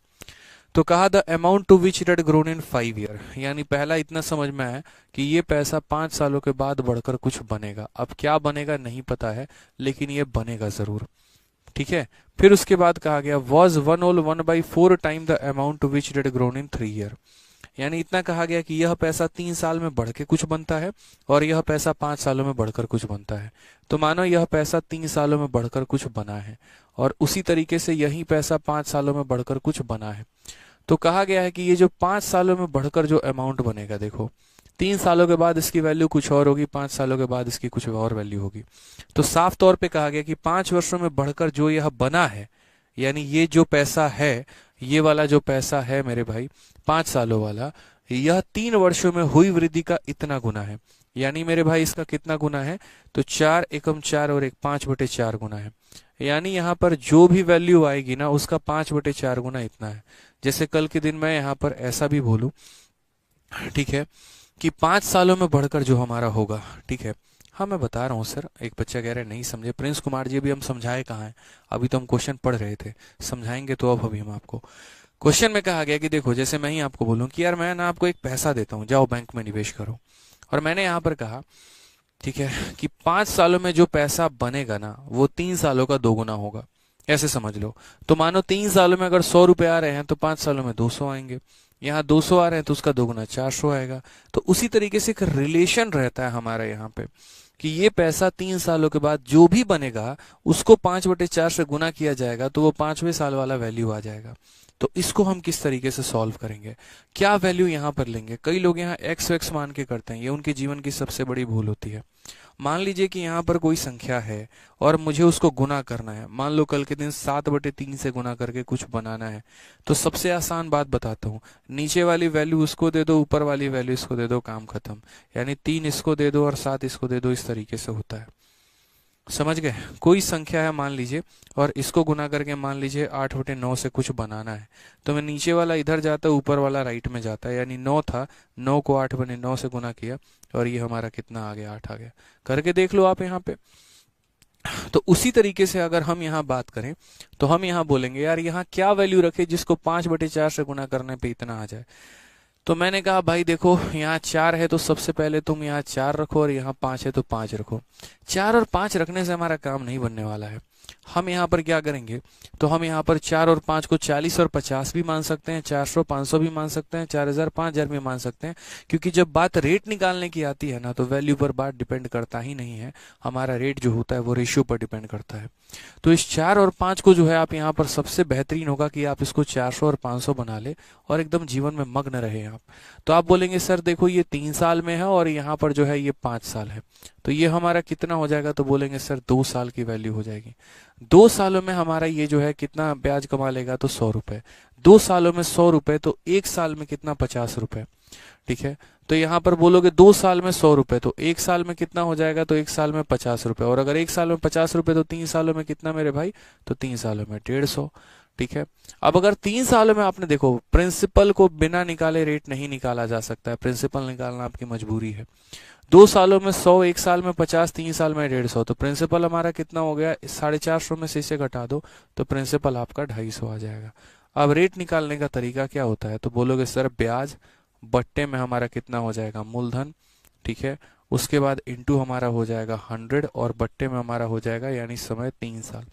तो कहा the amount to which it had grown in 5 year, यानी पहला इतना समझ में आया कि ये पैसा 5 सालों के बाद बढ़कर कुछ बनेगा। अब क्या बनेगा नहीं पता है, लेकिन ये बनेगा जरूर, ठीक है। फिर उसके बाद कहा गया was 1/4 time the amount to which it had grown in 3 year, यानी इतना कहा गया कि यह पैसा 3 साल में बढ़ के कुछ बनता है और यह पैसा 5 सालों में बढ़कर कुछ बनता है। तो मानो यह पैसा 3 सालों में बढ़कर कुछ बना है और उसी तरीके से यही पैसा 5 सालों में बढ़कर कुछ बना है। तो कहा गया है कि ये जो 5 सालों में बढ़कर जो अमाउंट बनेगा, देखो 3 सालों के बाद इसकी वैल्यू कुछ और होगी, 5 सालों के बाद इसकी कुछ और वैल्यू होगी। तो साफ तौर पे कहा गया कि 5 वर्षों में बढ़कर जो यह बना है, यानी ये जो पैसा है, ये वाला जो पैसा है मेरे भाई 5 सालों वाला, यह 3 वर्षों में हुई वृद्धि का इतना गुना है। यानी मेरे भाई इसका कितना गुना है, तो 4 एकम 4 और 5/4 गुना है। यानी यहाँ पर जो भी वैल्यू आएगी ना उसका 5/4 गुना इतना है। जैसे कल के दिन मैं यहाँ पर ऐसा भी बोलूं, ठीक है, कि 5 सालों में बढ़कर जो हमारा होगा, ठीक है। हाँ मैं बता रहा हूँ सर, एक बच्चा कह रहे नहीं समझे। प्रिंस कुमार जी भी हम समझाए कहाँ हैं, अभी तो हम क्वेश्चन पढ़ रहे थे, समझाएंगे तो अब अभी हम आपको। क्वेश्चन में कहा गया कि देखो जैसे मैं ही आपको बोलूं कि यार मैं ना आपको एक पैसा देता हूँ, जाओ बैंक में निवेश करो, और मैंने यहाँ पर कहा ठीक है कि 5 सालों में जो पैसा बनेगा ना वो 3 सालों का 2 गुना होगा, ऐसे समझ लो। तो मानो 3 सालों में अगर 100 रुपए आ रहे हैं तो 5 सालों में 200 आएंगे, यहाँ 200 आ रहे हैं तो उसका 2 गुना 400 आएगा। तो उसी तरीके से एक रिलेशन रहता है हमारा यहाँ पे कि ये पैसा 3 सालों के बाद जो भी बनेगा उसको 5/4 से गुना किया जाएगा तो वो 5वें साल वाला वैल्यू आ जाएगा। तो इसको हम किस तरीके से सॉल्व करेंगे, क्या वैल्यू यहाँ पर लेंगे। कई लोग यहाँ एक्स वैक्स मान के करते हैं, ये उनके जीवन की सबसे बड़ी भूल होती है। मान लीजिए कि यहाँ पर कोई संख्या है और मुझे उसको गुना करना है, मान लो कल के दिन 7/3 से गुना करके कुछ बनाना है। तो सबसे आसान बात बताता हूँ, नीचे वाली वैल्यू उसको दे दो, ऊपर वाली वैल्यू इसको दे दो, काम खत्म। यानी 3 इसको दे दो और 7 इसको दे दो, इस तरीके से होता है। समझ गए। कोई संख्या है मान लीजिए और इसको गुना करके मान लीजिए 8/9 से कुछ बनाना है, तो मैं नीचे वाला इधर जाता है, ऊपर वाला राइट में जाता है। यानी 9 था, 9 को 8/9 से गुना किया और ये हमारा कितना आ गया, 8 आ गया। करके देख लो आप यहाँ पे। तो उसी तरीके से अगर हम यहाँ बात करें तो हम यहाँ बोलेंगे यार यहाँ क्या वैल्यू रखे जिसको 5/4 से गुना करने पे इतना आ जाए। तो मैंने कहा भाई देखो यहाँ 4 है तो सबसे पहले तुम यहाँ 4 रखो और यहाँ 5 है तो 5 रखो। 4 और 5 रखने से हमारा काम नहीं बनने वाला है। हम यहाँ पर क्या करेंगे, तो हम यहाँ पर 4 और 5 को 40 और 50 भी मान सकते हैं, 400 500 भी मान सकते हैं, 4000 5000 भी मान सकते हैं। क्योंकि जब बात रेट निकालने की आती है ना तो वैल्यू पर बात डिपेंड करता ही नहीं है, हमारा रेट जो होता है वो रेशियो पर डिपेंड करता है। तो इस 4 और 5 को जो है आप यहाँ पर सबसे बेहतरीन होगा कि आप इसको 400 और 500 बना ले और एकदम जीवन में मग्न रहे आप। तो आप बोलेंगे सर देखो ये 3 साल में है और यहाँ पर जो है ये 5 साल है, तो ये हमारा कितना हो जाएगा, तो बोलेंगे सर 2 साल की वैल्यू हो जाएगी। 2 सालों में हमारा ये जो है कितना ब्याज कमा लेगा, तो 100 रुपए। 2 सालों में 100 रुपए, तो 1 साल में कितना, 50 रुपए। ठीक है, तो यहाँ पर बोलोगे 2 साल में 100 रुपए, तो 1 साल में कितना हो जाएगा, तो 1 साल में 50 रुपए। और अगर 1 साल में 50 रुपए तो 3 सालों में कितना मेरे भाई, तो 3 सालों में 150। ठीक है, अब अगर 3 सालों में आपने देखो प्रिंसिपल को बिना निकाले रेट नहीं निकाला जा सकता है, प्रिंसिपल निकालना आपकी मजबूरी है। 2 सालों में 100, 1 साल में 50, 3 साल में 150, तो प्रिंसिपल हमारा कितना हो गया, 450 में से इसे घटा दो तो प्रिंसिपल आपका 250 आ जाएगा। अब रेट निकालने का तरीका क्या होता है, तो बोलोगे सर ब्याज बट्टे में हमारा कितना हो जाएगा, मूलधन। ठीक है, उसके बाद इंटू हमारा हो जाएगा 100 और बट्टे में हमारा हो जाएगा यानी समय 3 साल।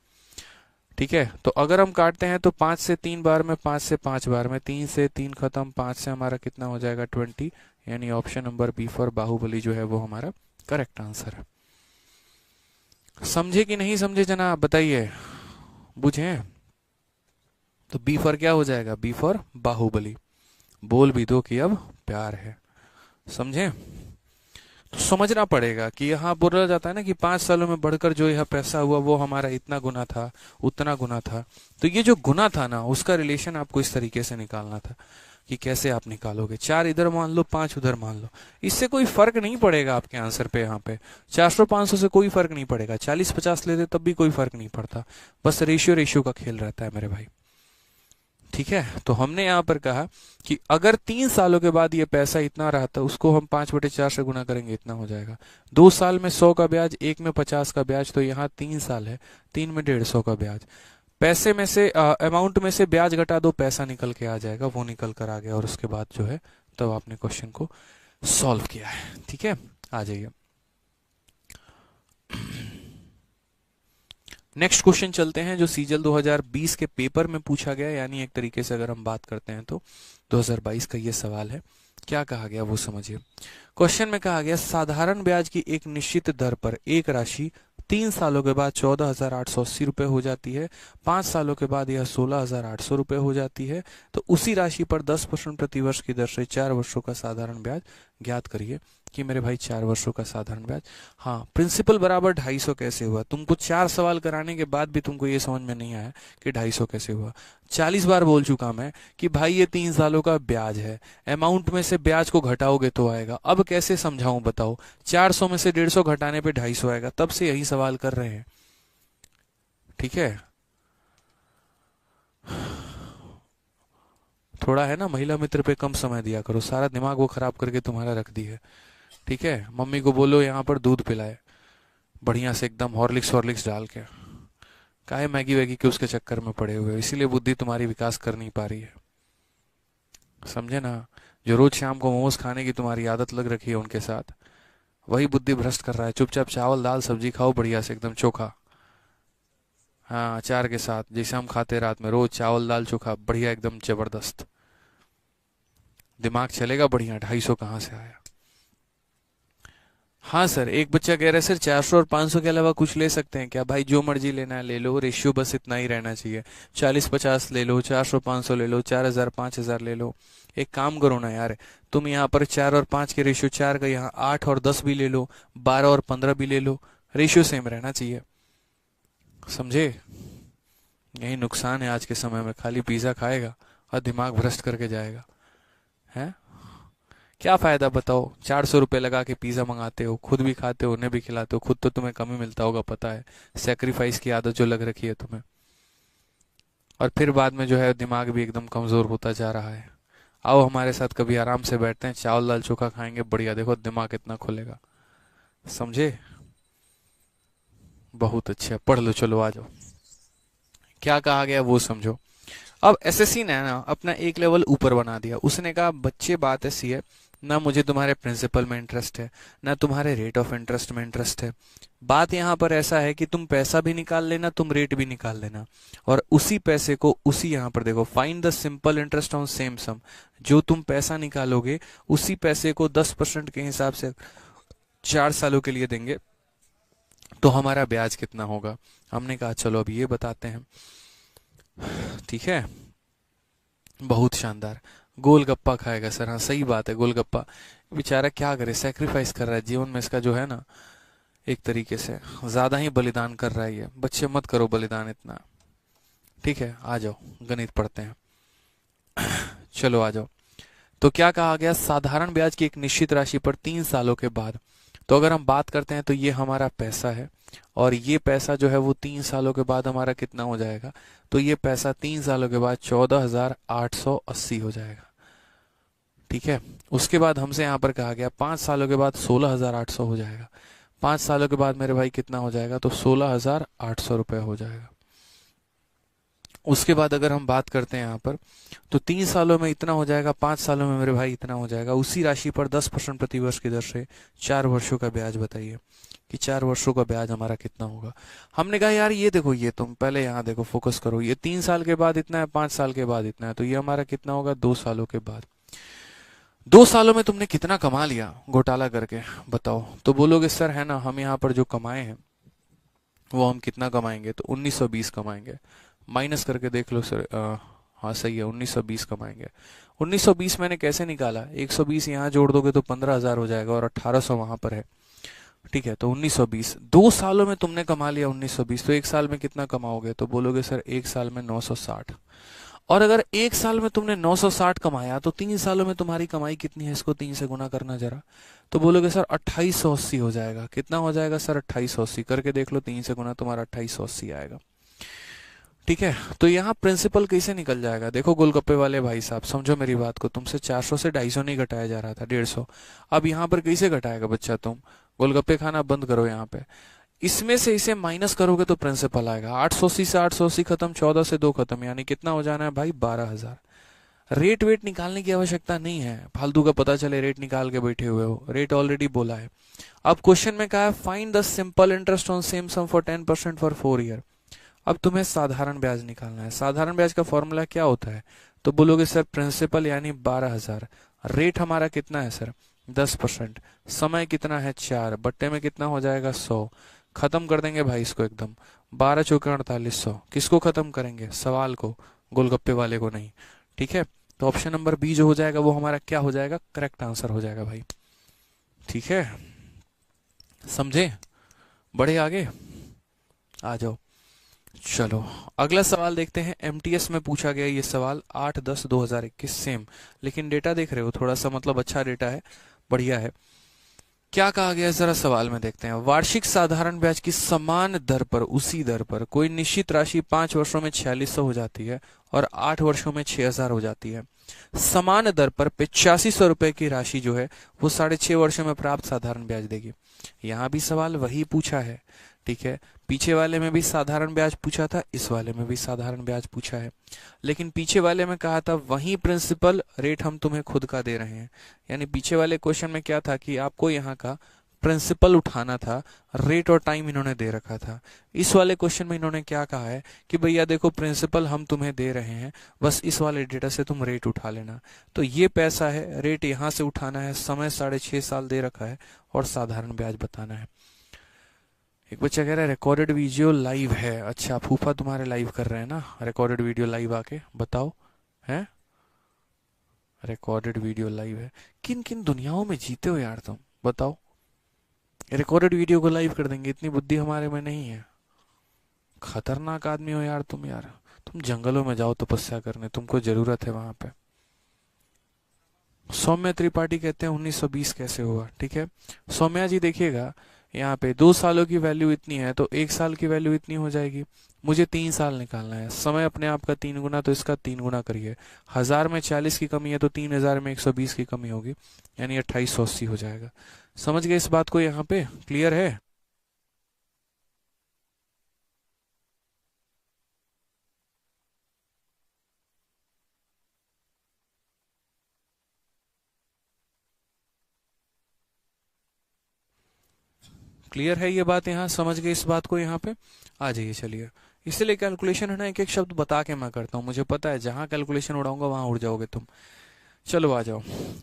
ठीक है, तो अगर हम काटते हैं तो 5 से 3 बार में, 5 से 5 बार में, 3 से 3 खत्म, 5 से हमारा कितना हो जाएगा 20। यानी option number B for Baahubali जो है वो हमारा करेक्ट आंसर है। समझे कि नहीं समझे जनाब, बताइए, बुझे। तो बी फॉर क्या हो जाएगा, बी फॉर बाहुबली। बोल भी दो कि अब प्यार है, समझे। तो समझना पड़ेगा कि यहाँ बोला जाता है ना कि 5 सालों में बढ़कर जो यह पैसा हुआ वो हमारा इतना गुना था, उतना गुना था। तो ये जो गुना था ना उसका रिलेशन आपको इस तरीके से निकालना था कि कैसे आप निकालोगे। 4 इधर मान लो, 5 उधर मान लो, इससे कोई फर्क नहीं पड़ेगा आपके आंसर पे। यहाँ पे 400 500 से कोई फर्क नहीं पड़ेगा, 40 50 लेते तब भी कोई फर्क नहीं पड़ता। बस रेशियो का खेल रहता है मेरे भाई। ठीक है, तो हमने यहाँ पर कहा कि अगर 3 सालों के बाद ये पैसा इतना रहा तो उसको हम 5/4 से गुना करेंगे, इतना हो जाएगा। 2 साल में 100 का ब्याज, एक में 50 का ब्याज, तो यहाँ 3 साल है, 3 में 150 का ब्याज। पैसे में से अमाउंट में से ब्याज घटा दो, पैसा निकल के आ जाएगा, वो निकल कर आ गया, और उसके बाद जो है तब आपने क्वेश्चन को सॉल्व किया है। ठीक है, आ जाइए नेक्स्ट क्वेश्चन चलते हैं, जो सीजल 2020 के पेपर में पूछा गया, यानी एक तरीके से अगर हम बात करते हैं तो 2022 का ये सवाल है। क्या कहा गया वो समझिए। क्वेश्चन में कहा गया साधारण ब्याज की एक निश्चित दर पर एक राशि 3 सालों के बाद 14,880 रुपए हो जाती है, 5 सालों के बाद यह 16,800 रुपए हो जाती है, तो उसी राशि पर 10% प्रतिवर्ष की दर से 4 वर्षों का साधारण ब्याज ज्ञात करिए। कि मेरे भाई 4 वर्षों का साधारण ब्याज, हाँ प्रिंसिपल बराबर 250 कैसे हुआ? तुमको 4 सवाल कराने के बाद भी तुमको ये समझ में नहीं आया कि 250 कैसे हुआ। 40 बार बोल चुका मैं कि भाई ये 3 सालों का ब्याज है, अमाउंट में से ब्याज को घटाओगे तो आएगा। अब कैसे समझाऊं बताओ? 400 में से 150 घटाने पे 250 आएगा, तब से यही सवाल कर रहे हैं। ठीक है, थोड़ा है ना महिला मित्र पे कम समय दिया करो, सारा दिमाग वो खराब करके तुम्हारा रख दी है। ठीक है, मम्मी को बोलो यहाँ पर दूध पिलाए बढ़िया से एकदम हॉर्लिक्स हॉर्लिक्स डाल के। काहे मैगी वैगी के उसके चक्कर में पड़े हुए हो, इसीलिए बुद्धि तुम्हारी विकास कर नहीं पा रही है, समझे ना। जो रोज शाम को मोमोज खाने की तुम्हारी आदत लग रखी है उनके साथ, वही बुद्धि भ्रष्ट कर रहा है। चुपचाप चावल दाल सब्जी खाओ बढ़िया से एकदम चोखा, हाँ अचार के साथ, जैसे हम खाते रात में रोज चावल दाल चोखा बढ़िया एकदम जबरदस्त, दिमाग चलेगा बढ़िया। 250 कहाँ से आया? हाँ सर, एक बच्चा कह रहा है सर 400 और 500 के अलावा कुछ ले सकते हैं क्या? भाई जो मर्जी लेना है ले लो, रेशियो बस इतना ही रहना चाहिए। 40-50 ले लो, 400-500 ले लो, 4,000-5,000 ले लो। एक काम करो ना यार, तुम यहाँ पर 4 और 5 के रेशियो 4 का यहाँ 8 और 10 भी ले लो, 12 और 15 भी ले लो, रेशियो सेम रहना चाहिए, समझे। यही नुकसान है आज के समय में, खाली पिज्जा खाएगा और दिमाग भ्रष्ट करके जाएगा है। क्या फायदा बताओ? 400 रुपये लगा के पिज्जा मंगाते हो, खुद भी खाते हो, उन्हें भी खिलाते हो, खुद तो तुम्हें कम ही मिलता होगा पता है, सेक्रीफाइस की आदत जो लग रखी है तुम्हें, और फिर बाद में जो है दिमाग भी एकदम कमजोर होता जा रहा है। आओ हमारे साथ कभी आराम से बैठते हैं, चावल दाल चोखा खाएंगे बढ़िया, देखो दिमाग कितना खुलेगा, समझे। बहुत अच्छा, पढ़ लो, चलो आ जाओ। क्या कहा गया वो समझो। अब एसएससी ने ना अपना एक लेवल ऊपर बना दिया, उसने कहा बच्चे बात ऐसी है ना, मुझे तुम्हारे प्रिंसिपल में इंटरेस्ट है ना तुम्हारे रेट ऑफ इंटरेस्ट में इंटरेस्ट है। बात यहाँ पर ऐसा है कि तुम पैसा भी निकाल लेना, तुम रेट भी निकाल लेना, और उसी पैसे को उसी यहाँ पर देखो, find the simple interest on same sum, जो तुम पैसा निकालोगे उसी पैसे को 10% के हिसाब से 4 सालों के लिए देंगे तो हमारा ब्याज कितना होगा। हमने कहा चलो अब ये बताते हैं। ठीक है, बहुत शानदार। गोलगप्पा खाएगा सर, हाँ सही बात है, गोलगप्पा। बेचारा क्या करे, सेक्रीफाइस कर रहा है जीवन में, इसका जो है ना एक तरीके से ज्यादा ही बलिदान कर रहा है ये। बच्चे मत करो बलिदान इतना। ठीक है, आ जाओ गणित पढ़ते हैं। चलो आ जाओ। तो क्या कहा गया, साधारण ब्याज की एक निश्चित राशि पर 3 सालों के बाद, तो अगर हम बात करते हैं तो ये हमारा पैसा है, और ये पैसा जो है वो 3 सालों के बाद हमारा कितना हो जाएगा, तो ये पैसा 3 सालों के बाद 14,880 हो जाएगा। ठीक है, उसके बाद हमसे यहाँ पर कहा गया 5 सालों के बाद 16,800 हो जाएगा। 5 सालों के बाद मेरे भाई कितना हो जाएगा, तो 16,800 रुपये हो जाएगा। उसके बाद अगर हम बात करते हैं यहाँ पर, तो 3 सालों में इतना हो जाएगा, 5 सालों में मेरे भाई इतना हो जाएगा। उसी राशि पर 10% प्रतिवर्ष की दर से 4 वर्षों का ब्याज बताइए कि 4 वर्षों का ब्याज हमारा कितना होगा। हमने कहा यार ये देखो, ये तुम पहले यहाँ देखो, फोकस करो, ये 3 साल के बाद इतना है, 5 साल के बाद इतना है, तो ये हमारा कितना होगा 2 सालों के बाद। 2 सालों में तुमने कितना कमा लिया घोटाला करके बताओ। तो बोलोगे सर है ना, हम यहाँ पर जो कमाए हैं वो हम कितना कमाएंगे, तो 1920 कमाएंगे। माइनस करके देख लो सर, हाँ सही है, 1920 कमाएंगे। 1920 मैंने कैसे निकाला, 120 यहाँ जोड़ दोगे तो 15,000 हो जाएगा, और 1800 वहां पर है। ठीक है, तो 1920 2 सालों में तुमने कमा लिया 1920, तो 1 साल में कितना कमाओगे, तो बोलोगे सर 1 साल में 960। और अगर 1 साल में तुमने 960 कमाया तो 3 सालों में तुम्हारी कमाई कितनी है, इसको 3 से गुना करना जरा, तो बोलोगे सर 2880 हो जाएगा। कितना हो जाएगा सर 2880, करके देख लो, 3 से गुना तुम्हारा 2880 आएगा। ठीक है, तो यहाँ प्रिंसिपल कैसे निकल जाएगा? देखो गोलगप्पे वाले भाई साहब, समझो मेरी बात को, तुमसे 400 से 250 नहीं घटाया जा रहा था, 150। अब यहाँ पर कैसे घटाएगा बच्चा? तुम गोलगप्पे खाना बंद करो यहाँ पे, इसमें से इसे माइनस करोगे तो प्रिंसिपल आएगा। 880 से 880 खत्म, 14 से 2 खत्म, यानी कितना हो जाना है भाई? 12,000। रेट वेट निकालने की आवश्यकता नहीं है, फालतू का पता चले रेट निकाल के बैठे हुए हो, रेट ऑलरेडी बोला है। अब क्वेश्चन में कहा है find the simple interest on same sum for 10% for 4 year. अब तुम्हें साधारण ब्याज निकालना है। साधारण ब्याज का फॉर्मूला क्या होता है? तो बोलोगे सर प्रिंसिपल यानी 12,000, रेट हमारा कितना है सर? 10%, समय कितना है? 4, बट्टे में कितना हो जाएगा? 100। खत्म कर देंगे भाई इसको एकदम, 12 चौके 4800। किसको खत्म करेंगे? सवाल को, गोलगप्पे वाले को नहीं। ठीक है, तो ऑप्शन नंबर बी जो हो जाएगा वो हमारा क्या हो जाएगा? करेक्ट आंसर हो जाएगा भाई। ठीक है, समझे? बढ़े आगे, आ जाओ। चलो अगला सवाल देखते हैं। एमटीएस में पूछा गया ये सवाल 8/10/2021, सेम, लेकिन डेटा देख रहे हो थोड़ा सा, मतलब अच्छा डेटा है, बढ़िया है। क्या कहा गया है जरा सवाल में देखते हैं। वार्षिक साधारण ब्याज की समान दर पर, उसी दर पर कोई निश्चित राशि 5 वर्षों में 4600 हो जाती है और 8 वर्षों में 6000 हो जाती है। समान दर पर 8500 रुपए की राशि जो है वो 6.5 वर्षों में प्राप्त साधारण ब्याज देगी। यहाँ भी सवाल वही पूछा है। ठीक है, पीछे वाले में भी साधारण ब्याज पूछा था, इस वाले में भी साधारण ब्याज पूछा है, लेकिन पीछे वाले में कहा था वही प्रिंसिपल रेट हम तुम्हें खुद का दे रहे हैं। यानी पीछे वाले क्वेश्चन में क्या था कि आपको यहाँ का प्रिंसिपल उठाना था, रेट और टाइम इन्होंने दे रखा था। इस वाले क्वेश्चन में इन्होंने क्या कहा है कि भैया देखो प्रिंसिपल हम तुम्हें दे रहे हैं, बस इस वाले डेटा से तुम रेट उठा लेना। तो ये पैसा है, रेट यहाँ से उठाना है, समय 6.5 साल दे रखा है और साधारण ब्याज बताना है। एक बच्चा कह रहा है रिकॉर्डेड वीडियो लाइव है। अच्छा, फूफा तुम्हारे लाइव कर रहे हैं ना रिकॉर्डेड वीडियो लाइव, आके बताओ है रिकॉर्डेड वीडियो लाइव है। किन किन दुनियाओं में जीते हो यार तुम, बताओ। रिकॉर्डेड वीडियो को लाइव कर देंगे, इतनी बुद्धि हमारे में नहीं है। खतरनाक आदमी हो यार तुम, यार तुम जंगलों में जाओ तपस्या करने, तुमको जरूरत है वहां पे। सौम्या त्रिपाठी कहते हैं 1920 कैसे हुआ। ठीक है, सौम्या जी देखिएगा, यहाँ पे 2 सालों की वैल्यू इतनी है तो 1 साल की वैल्यू इतनी हो जाएगी। मुझे 3 साल निकालना है, समय अपने आप का 3 गुना, तो इसका 3 गुना करिए। 1000 में 40 की कमी है तो 3000 में 120 की कमी होगी, यानी 2880 हो जाएगा। समझ गए इस बात को? यहाँ पे क्लियर है? क्लियर है ये बात? यहाँ समझ गए इस बात को? यहाँ पे आ जाइए, चलिए। इसलिए कैलकुलेशन है ना, एक एक शब्द बता के मैं करता हूँ, मुझे पता है जहां कैलकुलेशन उड़ाऊंगा वहां उड़ जाओगे तुम। चलो आ जाओ।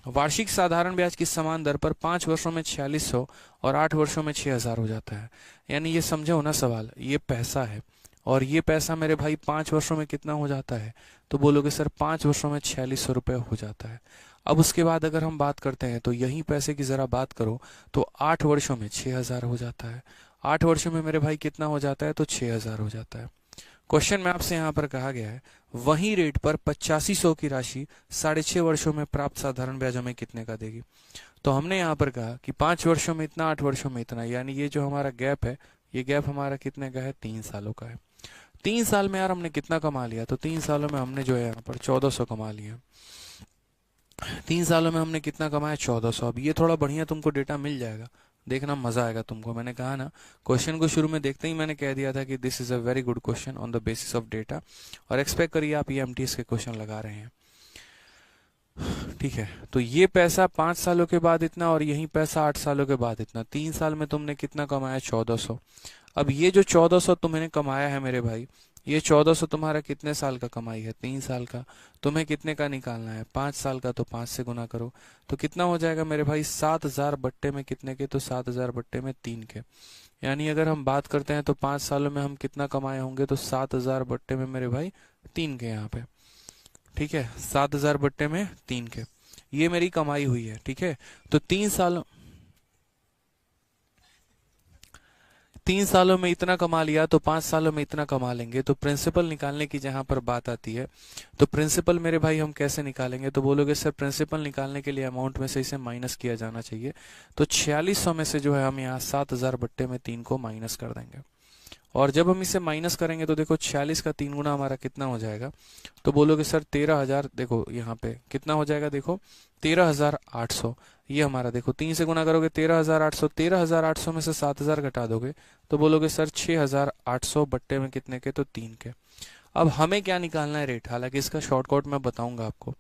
वार्षिक साधारण ब्याज की समान दर पर 5 वर्षों में 4600 और 8 वर्षों में 6000 हो जाता है। यानी ये समझो ना सवाल, ये पैसा है और ये पैसा मेरे भाई 5 वर्षों में कितना हो जाता है? तो बोलोगे सर 5 वर्षों में 4600 रुपये हो जाता है। अब उसके बाद अगर हम बात करते हैं तो यही पैसे की जरा बात करो तो 8 वर्षों में 6000 हो जाता है। 8 वर्षों में मेरे भाई कितना हो जाता है? तो 6000 हो जाता है। क्वेश्चन में आपसे यहाँ पर कहा गया है वही रेट पर 8500 की राशि 6.5 वर्षों में प्राप्त साधारण ब्याज हमें कितने का देगी। तो हमने यहाँ पर कहा कि 5 वर्षों में इतना, 8 वर्षों में इतना, यानी ये जो हमारा गैप है, ये गैप हमारा कितने का है? 3 सालों का है। 3 साल में यार हमने कितना कमा लिया? तो 3 सालों में हमने जो है यहाँ पर 1400 कमा लिया। 3 सालों में हमने कितना कमाया? 1400। अब ये थोड़ा बढ़िया तुमको डेटा मिल जाएगा, देखना मजा आएगा तुमको। मैंने कहा ना, क्वेश्चन को शुरू में देखते ही मैंने कह दिया था कि this is a very good question on the basis of data, और एक्सपेक्ट करिए आप ये एमटीएस के क्वेश्चन लगा रहे हैं। ठीक है, तो ये पैसा 5 सालों के बाद इतना और यही पैसा 8 सालों के बाद इतना। 3 साल में तुमने कितना कमाया? 1400। अब ये जो 1400 तुमने कमाया है मेरे भाई, ये 1400 तुम्हारा कितने साल का कमाई है? 3 साल का। तुम्हें कितने का निकालना है? 5 साल का, तो 5 से गुना करो तो कितना हो जाएगा मेरे भाई? 7000 बट्टे में कितने के? तो 7000 बट्टे में 3 के। यानी अगर हम बात करते हैं तो 5 सालों में हम कितना कमाए होंगे? तो 7000 बट्टे में मेरे भाई 3 के यहाँ पे। ठीक है, 7000 बट्टे में 3 के, ये मेरी कमाई हुई है। ठीक है, तो 3 सालों में इतना कमा लिया तो 5 सालों में इतना कमा लेंगे। तो प्रिंसिपल निकालने की जहां पर बात आती है तो प्रिंसिपल मेरे भाई हम कैसे निकालेंगे? तो बोलोगे सर प्रिंसिपल निकालने के लिए अमाउंट में से इसे माइनस किया जाना चाहिए। तो 4600 में से जो है हम यहाँ 7000 बट्टे में 3 को माइनस कर देंगे और जब हम इसे माइनस करेंगे तो देखो 46 का 3 गुना हमारा कितना हो जाएगा, तो बोलोगे सर 13,000, देखो यहाँ पे कितना हो जाएगा, देखो 13,800। ये हमारा देखो 3 से गुना करोगे 13,800, 13,800 में से 7,000 घटा दोगे तो बोलोगे सर 6,800 बट्टे में कितने के, तो 3 के। अब हमें क्या निकालना है, रेट। हालांकि इसका शॉर्टकट मैं बताऊंगा आपको।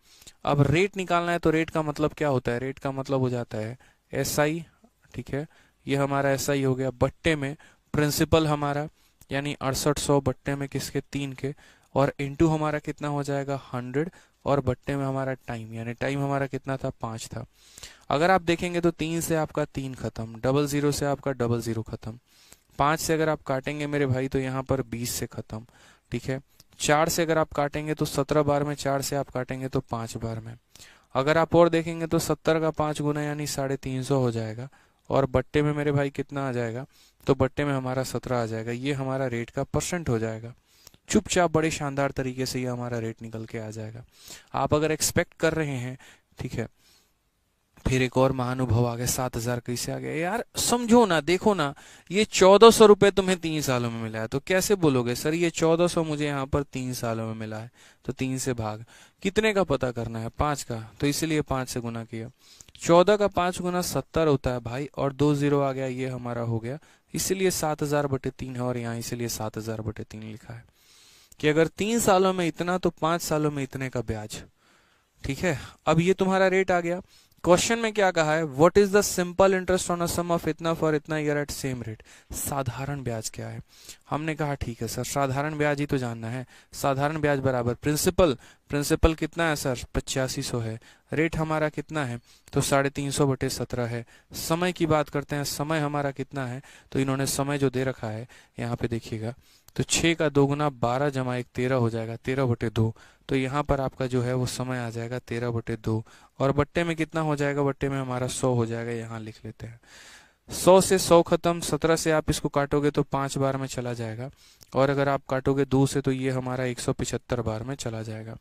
अब रेट निकालना है तो रेट का मतलब क्या होता है, रेट का मतलब हो जाता है एसआई, ठीक है, ये हमारा एसआई हो गया, बट्टे में प्रिंसिपल हमारा यानी 6800 बट्टे में किसके, 3 के, और इनटू हमारा कितना हो जाएगा 100, और बट्टे में हमारा टाइम, यानी टाइम हमारा कितना था, 5 था। अगर आप देखेंगे तो 3 से आपका 3 खत्म, 00 से आपका 00 खत्म, 5 से अगर आप काटेंगे मेरे भाई तो यहाँ पर 20 से खत्म, ठीक है। 4 से अगर आप काटेंगे तो 17 बार में, 4 से आप काटेंगे तो 5 बार में। अगर आप और देखेंगे तो 70 का 5 गुना यानी 350 हो जाएगा, और बट्टे में मेरे भाई कितना आ जाएगा, तो बट्टे में हमारा 17 आ जाएगा। ये हमारा रेट का परसेंट हो जाएगा। चुपचाप बड़े शानदार तरीके से ये हमारा रेट निकल के आ जाएगा। आप अगर एक्सपेक्ट कर रहे हैं, ठीक है, फिर एक और महानुभव आ गया, 7,000 कैसे आ गया यार, समझो ना, देखो ना, ये 1,400 रुपए तुम्हें 3 सालों में मिला है, तो कैसे बोलोगे सर ये 1,400 मुझे यहाँ पर 3 सालों में मिला है, तो 3 से भाग, कितने का पता करना है, 5 का, तो इसलिए 5 से गुना किया। 14 का 5 गुना 70 होता है भाई, और 2 जीरो आ गया, ये हमारा हो गया, इसलिए 7,000/3 है, और यहाँ इसलिए 7,000/3 लिखा है कि अगर 3 सालों में इतना तो 5 सालों में इतने का ब्याज, ठीक है। अब ये तुम्हारा रेट आ गया। क्वेश्चन में क्या कहा है, what is the simple interest on a sum of इतना फॉर इतना ईयर एट सेम रेट। साधारण ब्याज क्या है, हमने कहा ठीक है सर साधारण ब्याज ही तो जानना है। साधारण ब्याज बराबर प्रिंसिपल, प्रिंसिपल कितना है सर 8500 है, रेट हमारा कितना है तो 350/17 है। समय की बात करते हैं, समय हमारा कितना है, तो इन्होंने समय जो दे रखा है यहाँ पे देखिएगा, तो 6 का 2 गुना 12 जमा 1 13 हो जाएगा, 13/2, तो यहाँ पर आपका जो है वो समय आ जाएगा 13/2, और बट्टे में कितना हो जाएगा, बट्टे में हमारा 100 हो जाएगा, यहाँ लिख लेते हैं। 100 से 100 खत्म, 17 से आप इसको काटोगे तो 5 बार में चला जाएगा, और अगर आप काटोगे 2 से तो ये हमारा 175 बार में चला जाएगा,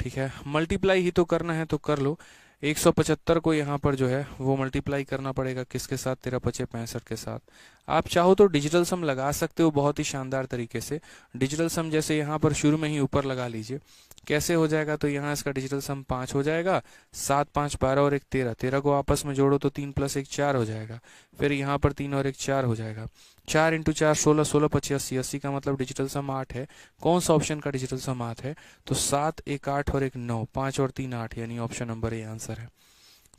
ठीक है। मल्टीप्लाई ही तो करना है तो कर लो, 175 को यहाँ पर जो है वो मल्टीप्लाई करना पड़ेगा किसके साथ, 13×5 = 65 के साथ। आप चाहो तो डिजिटल सम लगा सकते हो बहुत ही शानदार तरीके से। डिजिटल सम जैसे यहाँ पर शुरू में ही ऊपर लगा लीजिए, कैसे हो जाएगा, तो यहाँ इसका डिजिटल सम 5 हो जाएगा, 7 5 12 और 1 13, 13 को आपस में जोड़ो तो 3 + 1 4 हो जाएगा, फिर यहाँ पर 3 और 1 4 हो जाएगा, 4 × 4 16, 16 × 5 80, 80 का मतलब डिजिटल सम 8 है। कौन सा ऑप्शन का डिजिटल सम 8 है, तो 7 1 8 और 1 9, 5 और 3 8, यानी ऑप्शन नंबर ए आंसर है।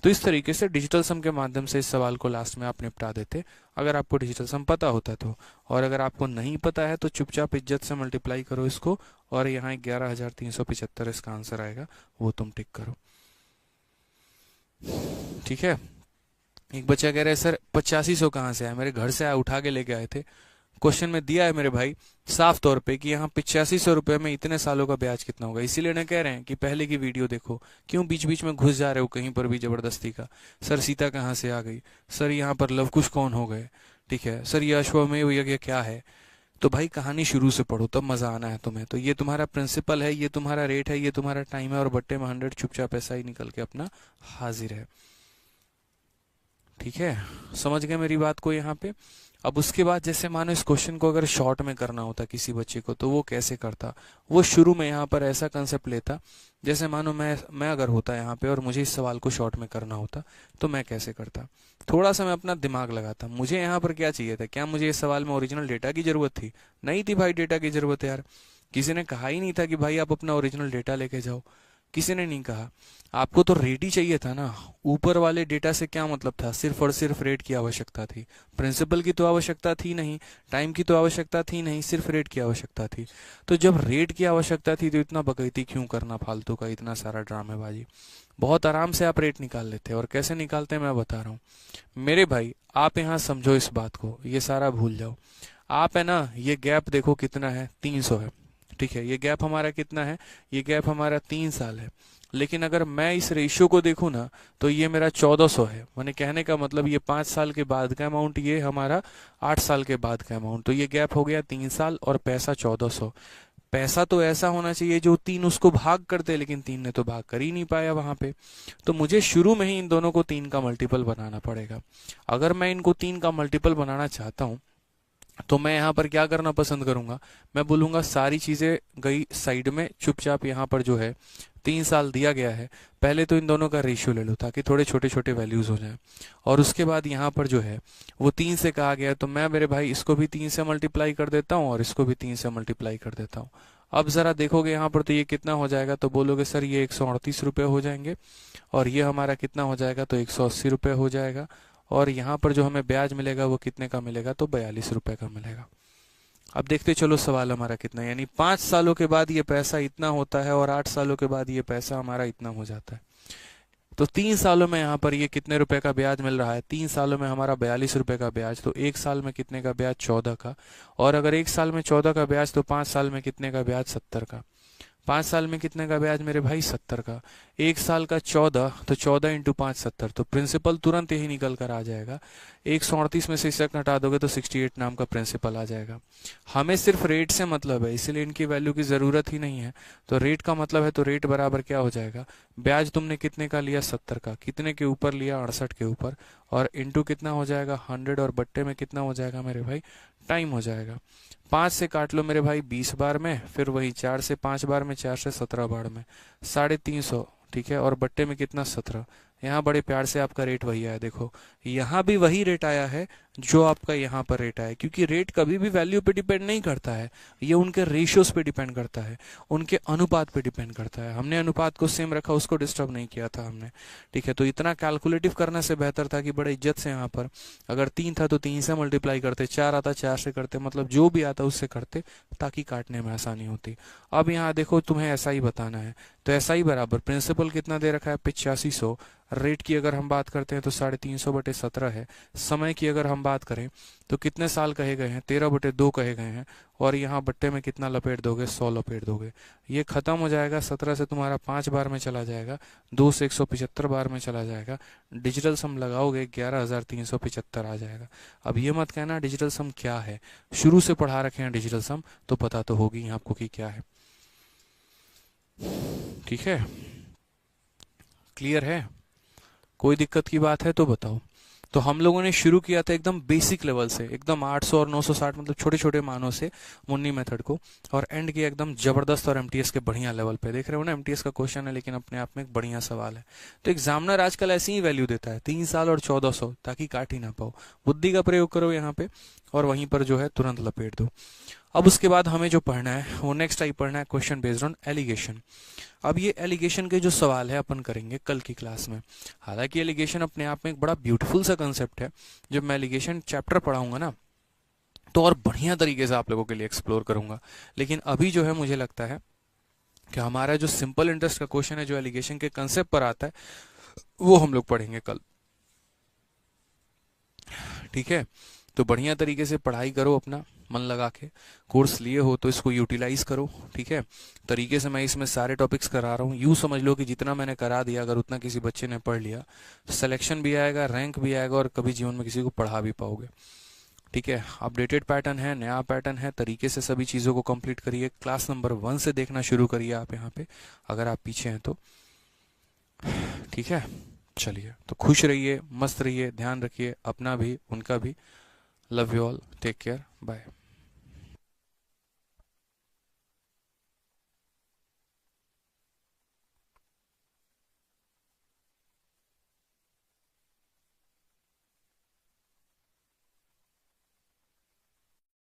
तो इस तरीके से डिजिटल सम के माध्यम से इस सवाल को लास्ट में आप निपटा देते, अगर आपको डिजिटल सम पता होता तो। और अगर आपको नहीं पता है तो चुपचाप इज्जत से मल्टीप्लाई करो इसको, और यहाँ 11,375 इसका आंसर आएगा, वो तुम टिक करो, ठीक है। एक बच्चा कह रहा है सर 8500 कहाँ से आया, मेरे घर से आया, उठा के लेके आए थे। क्वेश्चन में दिया है मेरे भाई साफ तौर पे कि यहाँ 8500 रुपए में इतने सालों का ब्याज कितना होगा, इसीलिए ना कह रहे हैं कि पहले की वीडियो देखो। क्यों बीच बीच में घुस जा रहे हो कहीं पर भी जबरदस्ती का, सर सीता कहाँ से आ गई, सर यहाँ पर लवकुश कौन हो गए, ठीक है, सर ये अश्वमेव यज्ञ क्या है। तो भाई कहानी शुरू से पढ़ो, तब मजा आना है तुम्हें। तो ये तुम्हारा प्रिंसिपल है, ये तुम्हारा रेट है, ये तुम्हारा टाइम है, और बट्टे में 100, चुपचाप ऐसा ही निकल के अपना हाजिर है, ठीक है। समझ गए मेरी बात को यहाँ पे। अब उसके बाद जैसे मानो इस क्वेश्चन को अगर शॉर्ट में करना होता किसी बच्चे को, तो वो कैसे करता, वो शुरू में यहाँ पर ऐसा कंसेप्ट लेता, जैसे मानो मैं अगर होता यहाँ पे और मुझे इस सवाल को शॉर्ट में करना होता तो मैं कैसे करता। थोड़ा सा मैं अपना दिमाग लगाता, मुझे यहाँ पर क्या चाहिए था, क्या मुझे इस सवाल में ओरिजिनल डेटा की जरूरत थी, नहीं थी भाई डेटा की जरूरत यार। किसी ने कहा ही नहीं था कि भाई आप अपना ओरिजिनल डेटा लेके जाओ, किसी ने नहीं कहा। आपको तो रेट ही चाहिए था ना, ऊपर वाले डेटा से क्या मतलब था, सिर्फ और सिर्फ रेट की आवश्यकता थी, प्रिंसिपल की तो आवश्यकता थी नहीं, टाइम की तो आवश्यकता थी नहीं, सिर्फ रेट की आवश्यकता थी। तो जब रेट की आवश्यकता थी तो इतना बकैती क्यों करना फालतू का, इतना सारा ड्रामेबाजी। बहुत आराम से आप रेट निकाल लेते, और कैसे निकालते हैं मैं बता रहा हूँ मेरे भाई। आप यहाँ समझो इस बात को, ये सारा भूल जाओ। आप है ना, ये गैप देखो कितना है, 300 है, ठीक है। ये गैप हमारा कितना है, ये गैप हमारा 3 साल है। लेकिन अगर मैं इस रेशियो को देखूं ना, तो ये मेरा 1400 है। मैंने कहने का मतलब ये 5 साल के बाद का अमाउंट, ये हमारा 8 साल के बाद का अमाउंट। तो ये गैप हो गया 3 साल, और पैसा 1400। पैसा तो ऐसा होना चाहिए जो 3 उसको भाग करते, लेकिन 3 ने तो भाग कर ही नहीं पाया वहां पे। तो मुझे शुरू में ही इन दोनों को 3 का मल्टीपल बनाना पड़ेगा। अगर मैं इनको 3 का मल्टीपल बनाना चाहता हूँ तो मैं यहाँ पर क्या करना पसंद करूंगा, मैं बोलूंगा सारी चीजें गई साइड में, चुपचाप यहाँ पर जो है 3 साल दिया गया है, पहले तो इन दोनों का रेशियो ले लो ताकि थोड़े छोटे छोटे वैल्यूज हो जाए, और उसके बाद यहाँ पर जो है वो 3 से कहा गया है, तो मैं मेरे भाई इसको भी 3 से मल्टीप्लाई कर देता हूँ और इसको भी 3 से मल्टीप्लाई कर देता हूँ। अब जरा देखोगे यहाँ पर तो ये कितना हो जाएगा, तो बोलोगे सर ये 138 रुपये हो जाएंगे, और ये हमारा कितना हो जाएगा, तो 180 रुपये हो जाएगा, और यहाँ पर जो हमें ब्याज मिलेगा वो कितने का मिलेगा, तो 42 रुपये का मिलेगा। अब देखते चलो सवाल हमारा कितना है, यानी 5 सालों के बाद ये पैसा इतना होता है और 8 सालों के बाद ये पैसा हमारा इतना हो जाता है। तो 3 सालों में यहाँ पर ये कितने रुपए का ब्याज मिल रहा है, 3 सालों में हमारा 42 रुपए का ब्याज, तो 1 साल में कितने का ब्याज, 14 का, और अगर 1 साल में 14 का ब्याज तो 5 साल में कितने का ब्याज, 70 का। 5 साल में कितने का ब्याज मेरे भाई, 70 का। 1 साल का 14, तो 14 इंटू 5 70, तो प्रिंसिपल तुरंत ही निकल कर आ जाएगा। 138 में से इससे हटा दोगे तो 68 नाम का प्रिंसिपल आ जाएगा। हमें सिर्फ रेट से मतलब है, इसीलिए इनकी वैल्यू की जरूरत ही नहीं है। तो रेट का मतलब है, तो रेट बराबर क्या हो जाएगा, ब्याज तुमने कितने का लिया, 70 का, कितने के ऊपर लिया, 68 के ऊपर, और इंटू कितना हो जाएगा, 100, और बट्टे में कितना हो जाएगा मेरे भाई, टाइम हो जाएगा। 5 से काट लो मेरे भाई 20 बार में, फिर वही 4 से 5 बार में, 4 से 17 बार में, 350, ठीक है, और बट्टे में कितना, 17। यहाँ बड़े प्यार से आपका रेट वही आया, देखो यहाँ भी वही रेट आया है जो आपका यहाँ पर रेट आया, क्योंकि रेट कभी भी वैल्यू पे डिपेंड नहीं करता है, ये उनके रेशियोज पे डिपेंड करता है, उनके अनुपात पे डिपेंड करता है। हमने अनुपात को सेम रखा, उसको डिस्टर्ब नहीं किया था हमने, ठीक है। तो इतना कैलकुलेटिव करने से बेहतर था कि बड़े इज्जत से यहाँ पर अगर 3 था तो 3 से मल्टीप्लाई करते, 4 आता 4 से करते, मतलब जो भी आता उससे करते ताकि काटने में आसानी होती। अब यहाँ देखो तुम्हें ऐसा ही बताना है, तो ऐसा ही बराबर प्रिंसिपल कितना दे रखा है, 8500। रेट की अगर हम बात करते हैं तो 350/17 है। समय की अगर हम बात करें तो कितने साल कहे गए हैं, 13/2 कहे गए हैं, और यहाँ बट्टे में कितना लपेट दोगे, 100 लपेट दोगे। ये खत्म हो जाएगा, 17 से तुम्हारा 5 बार में चला जाएगा, 2 से 175 बार में चला जाएगा। डिजिटल सम लगाओगे 11,375 आ जाएगा। अब ये मत कहना डिजिटल सम क्या है, शुरू से पढ़ा रखे हैं डिजिटल सम, तो पता तो होगी आपको कि क्या है, ठीक है, क्लियर है। कोई दिक्कत की बात है तो बताओ। तो हम लोगों ने शुरू किया था एकदम बेसिक लेवल से, एकदम 800 और 960 मतलब छोटे छोटे मानों से मुन्नी मेथड को, और एंड किया एकदम जबरदस्त और एमटीएस के बढ़िया लेवल पे। देख रहे हो ना, एमटीएस का क्वेश्चन है लेकिन अपने आप में एक बढ़िया सवाल है। तो एग्जामिनर आजकल ऐसी ही वैल्यू देता है, 3 साल और 1400, ताकि काट ही ना पाओ। बुद्धि का प्रयोग करो यहाँ पे और वहीं पर जो है तुरंत लपेट दो। अब उसके बाद हमें जो पढ़ना है वो नेक्स्ट टाइप पढ़ना है, क्वेश्चन बेस्ड ऑन एलिगेशन। अब ये एलिगेशन के जो सवाल है अपन करेंगे कल की क्लास में। हालांकि एलिगेशन अपने आप में एक बड़ा ब्यूटीफुल सा कंसेप्ट है, जब मैं एलिगेशन चैप्टर पढ़ाऊंगा ना तो और बढ़िया तरीके से आप लोगों के लिए एक्सप्लोर करूंगा। लेकिन अभी जो है मुझे लगता है कि हमारा जो सिंपल इंटरेस्ट का क्वेश्चन है जो एलिगेशन के कंसेप्ट पर आता है वो हम लोग पढ़ेंगे कल, ठीक है। तो बढ़िया तरीके से पढ़ाई करो, अपना मन लगा के, कोर्स लिए हो तो इसको यूटिलाइज करो, ठीक है। तरीके से मैं इसमें सारे टॉपिक्स करा रहा हूँ, यूँ समझ लो कि जितना मैंने करा दिया अगर उतना किसी बच्चे ने पढ़ लिया तो सिलेक्शन भी आएगा, रैंक भी आएगा, और कभी जीवन में किसी को पढ़ा भी पाओगे, ठीक है। अपडेटेड पैटर्न है, नया पैटर्न है, तरीके से सभी चीज़ों को कंप्लीट करिए। क्लास नंबर 1 से देखना शुरू करिए आप यहाँ पे, अगर आप पीछे हैं तो, ठीक है। चलिए, तो खुश रहिए, मस्त रहिए, ध्यान रखिए अपना भी उनका भी। Love you all, take care, bye.